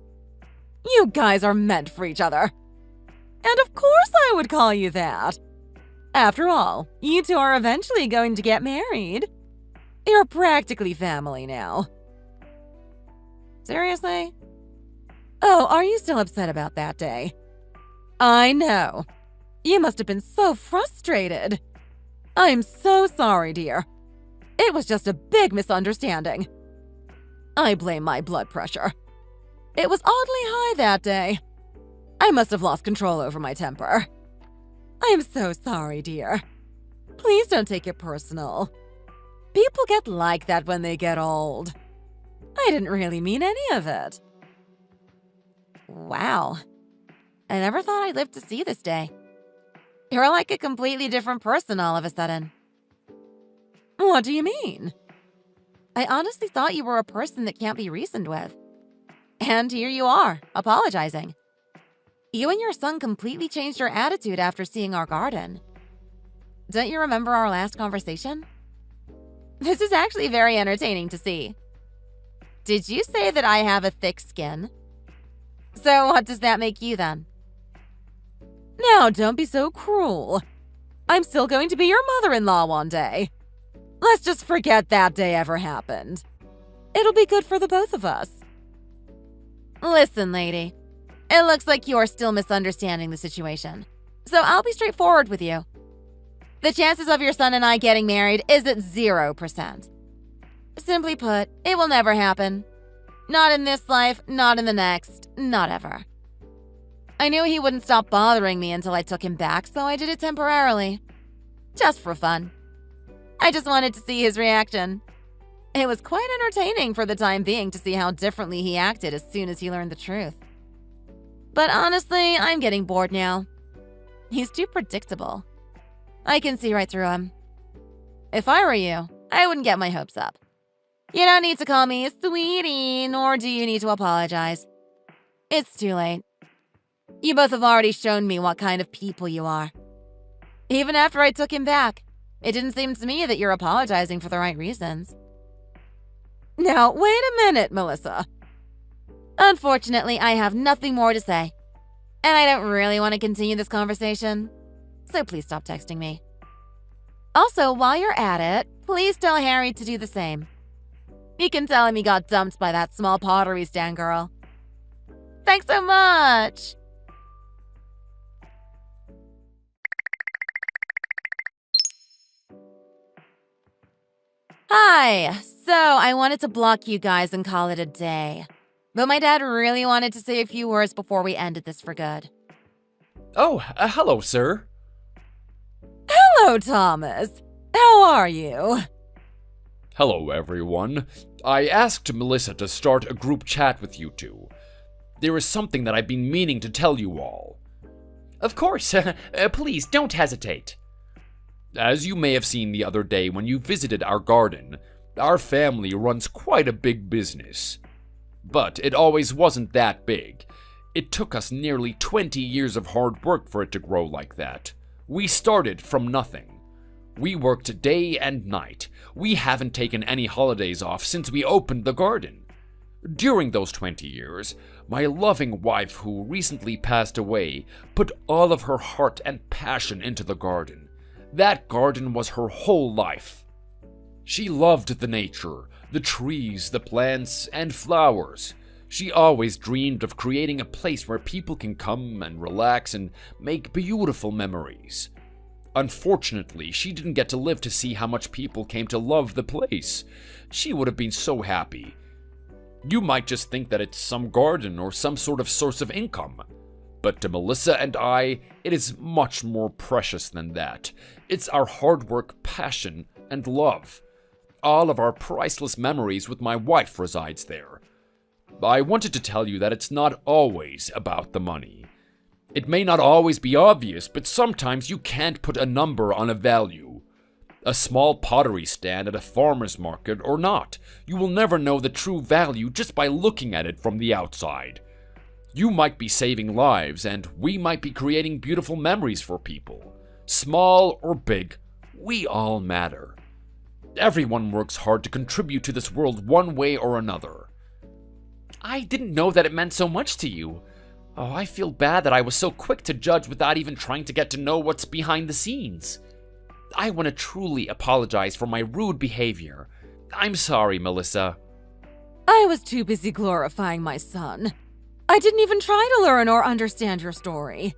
You guys are meant for each other. And of course I would call you that. After all, you two are eventually going to get married. You're practically family now. Seriously? Oh, are you still upset about that day? I know. You must have been so frustrated. I'm so sorry, dear. It was just a big misunderstanding. I blame my blood pressure. It was oddly high that day. I must have lost control over my temper. I'm so sorry, dear. Please don't take it personal. People get like that when they get old. I didn't really mean any of it. Wow. I never thought I'd live to see this day. You're like a completely different person all of a sudden. What do you mean? I honestly thought you were a person that can't be reasoned with. And here you are, apologizing. You and your son completely changed your attitude after seeing our garden. Don't you remember our last conversation? This is actually very entertaining to see. Did you say that I have a thick skin? So what does that make you then? Now, don't be so cruel. I'm still going to be your mother-in-law one day. Let's just forget that day ever happened. It'll be good for the both of us. Listen, lady. It looks like you're still misunderstanding the situation. So I'll be straightforward with you. The chances of your son and I getting married is at 0%. Simply put, it will never happen. Not in this life, not in the next, not ever. I knew he wouldn't stop bothering me until I took him back, so I did it temporarily. Just for fun. I just wanted to see his reaction. It was quite entertaining for the time being to see how differently he acted as soon as he learned the truth. But honestly, I'm getting bored now. He's too predictable. I can see right through him. If I were you, I wouldn't get my hopes up. You don't need to call me sweetie, nor do you need to apologize. It's too late. You both have already shown me what kind of people you are. Even after I took him back, it didn't seem to me that you're apologizing for the right reasons. Now, wait a minute, Melissa. Unfortunately, I have nothing more to say. And I don't really want to continue this conversation. So please stop texting me. Also, while you're at it, please tell Harry to do the same. You can tell him he got dumped by that small pottery stand girl. Thanks so much! Hi! So, I wanted to block you guys and call it a day. But my dad really wanted to say a few words before we ended this for good. Oh, hello, sir. Hello, Thomas. How are you? Hello, everyone. I asked Melissa to start a group chat with you two. There is something that I've been meaning to tell you all. Of course, please don't hesitate. As you may have seen the other day when you visited our garden, our family runs quite a big business. But it always wasn't that big. It took us nearly 20 years of hard work for it to grow like that. We started from nothing. We worked day and night. We haven't taken any holidays off since we opened the garden. During those 20 years, my loving wife, who recently passed away, put all of her heart and passion into the garden. That garden was her whole life. She loved the nature, the trees, the plants, and flowers. She always dreamed of creating a place where people can come and relax and make beautiful memories. Unfortunately, she didn't get to live to see how much people came to love the place. She would have been so happy. You might just think that it's some garden or some sort of source of income. But to Melissa and I, it is much more precious than that. It's our hard work, passion, and love. All of our priceless memories with my wife resides there. I wanted to tell you that it's not always about the money. It may not always be obvious, but sometimes you can't put a number on a value. A small pottery stand at a farmer's market or not, you will never know the true value just by looking at it from the outside. You might be saving lives, and we might be creating beautiful memories for people. Small or big, we all matter. Everyone works hard to contribute to this world one way or another. I didn't know that it meant so much to you. Oh, I feel bad that I was so quick to judge without even trying to get to know what's behind the scenes. I want to truly apologize for my rude behavior. I'm sorry, Melissa. I was too busy glorifying my son. I didn't even try to learn or understand your story.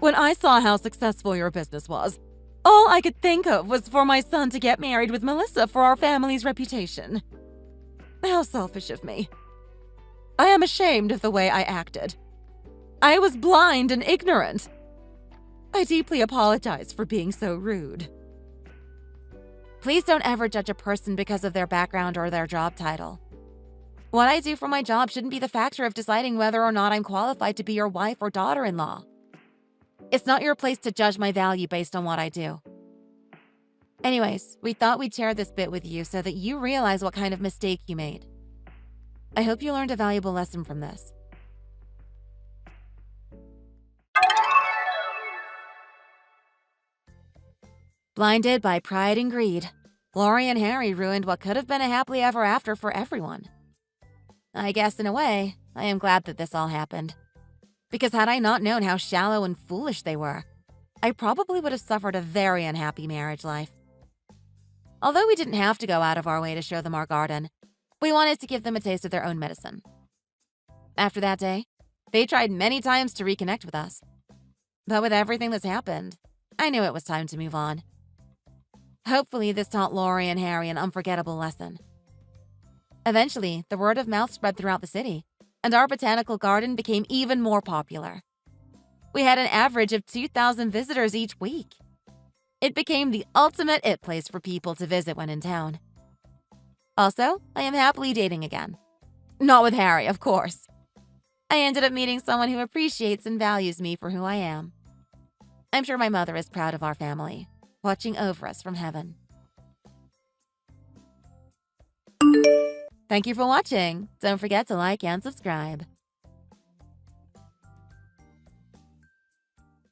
When I saw how successful your business was, all I could think of was for my son to get married with Melissa for our family's reputation. How selfish of me. I am ashamed of the way I acted. I was blind and ignorant. I deeply apologize for being so rude. Please don't ever judge a person because of their background or their job title. What I do for my job shouldn't be the factor of deciding whether or not I'm qualified to be your wife or daughter-in-law. It's not your place to judge my value based on what I do. Anyways, we thought we'd share this bit with you so that you realize what kind of mistake you made. I hope you learned a valuable lesson from this. Blinded by pride and greed, Lori and Harry ruined what could have been a happily ever after for everyone. I guess in a way, I am glad that this all happened. Because had I not known how shallow and foolish they were, I probably would have suffered a very unhappy marriage life. Although we didn't have to go out of our way to show them our garden, we wanted to give them a taste of their own medicine. After that day, they tried many times to reconnect with us. But with everything that's happened, I knew it was time to move on. Hopefully, this taught Lori and Harry an unforgettable lesson. Eventually, the word of mouth spread throughout the city, and our botanical garden became even more popular. We had an average of 2,000 visitors each week. It became the ultimate it place for people to visit when in town. Also, I am happily dating again. Not with Harry, of course. I ended up meeting someone who appreciates and values me for who I am. I'm sure my mother is proud of our family, watching over us from heaven. Thank you for watching. Don't forget to like and subscribe.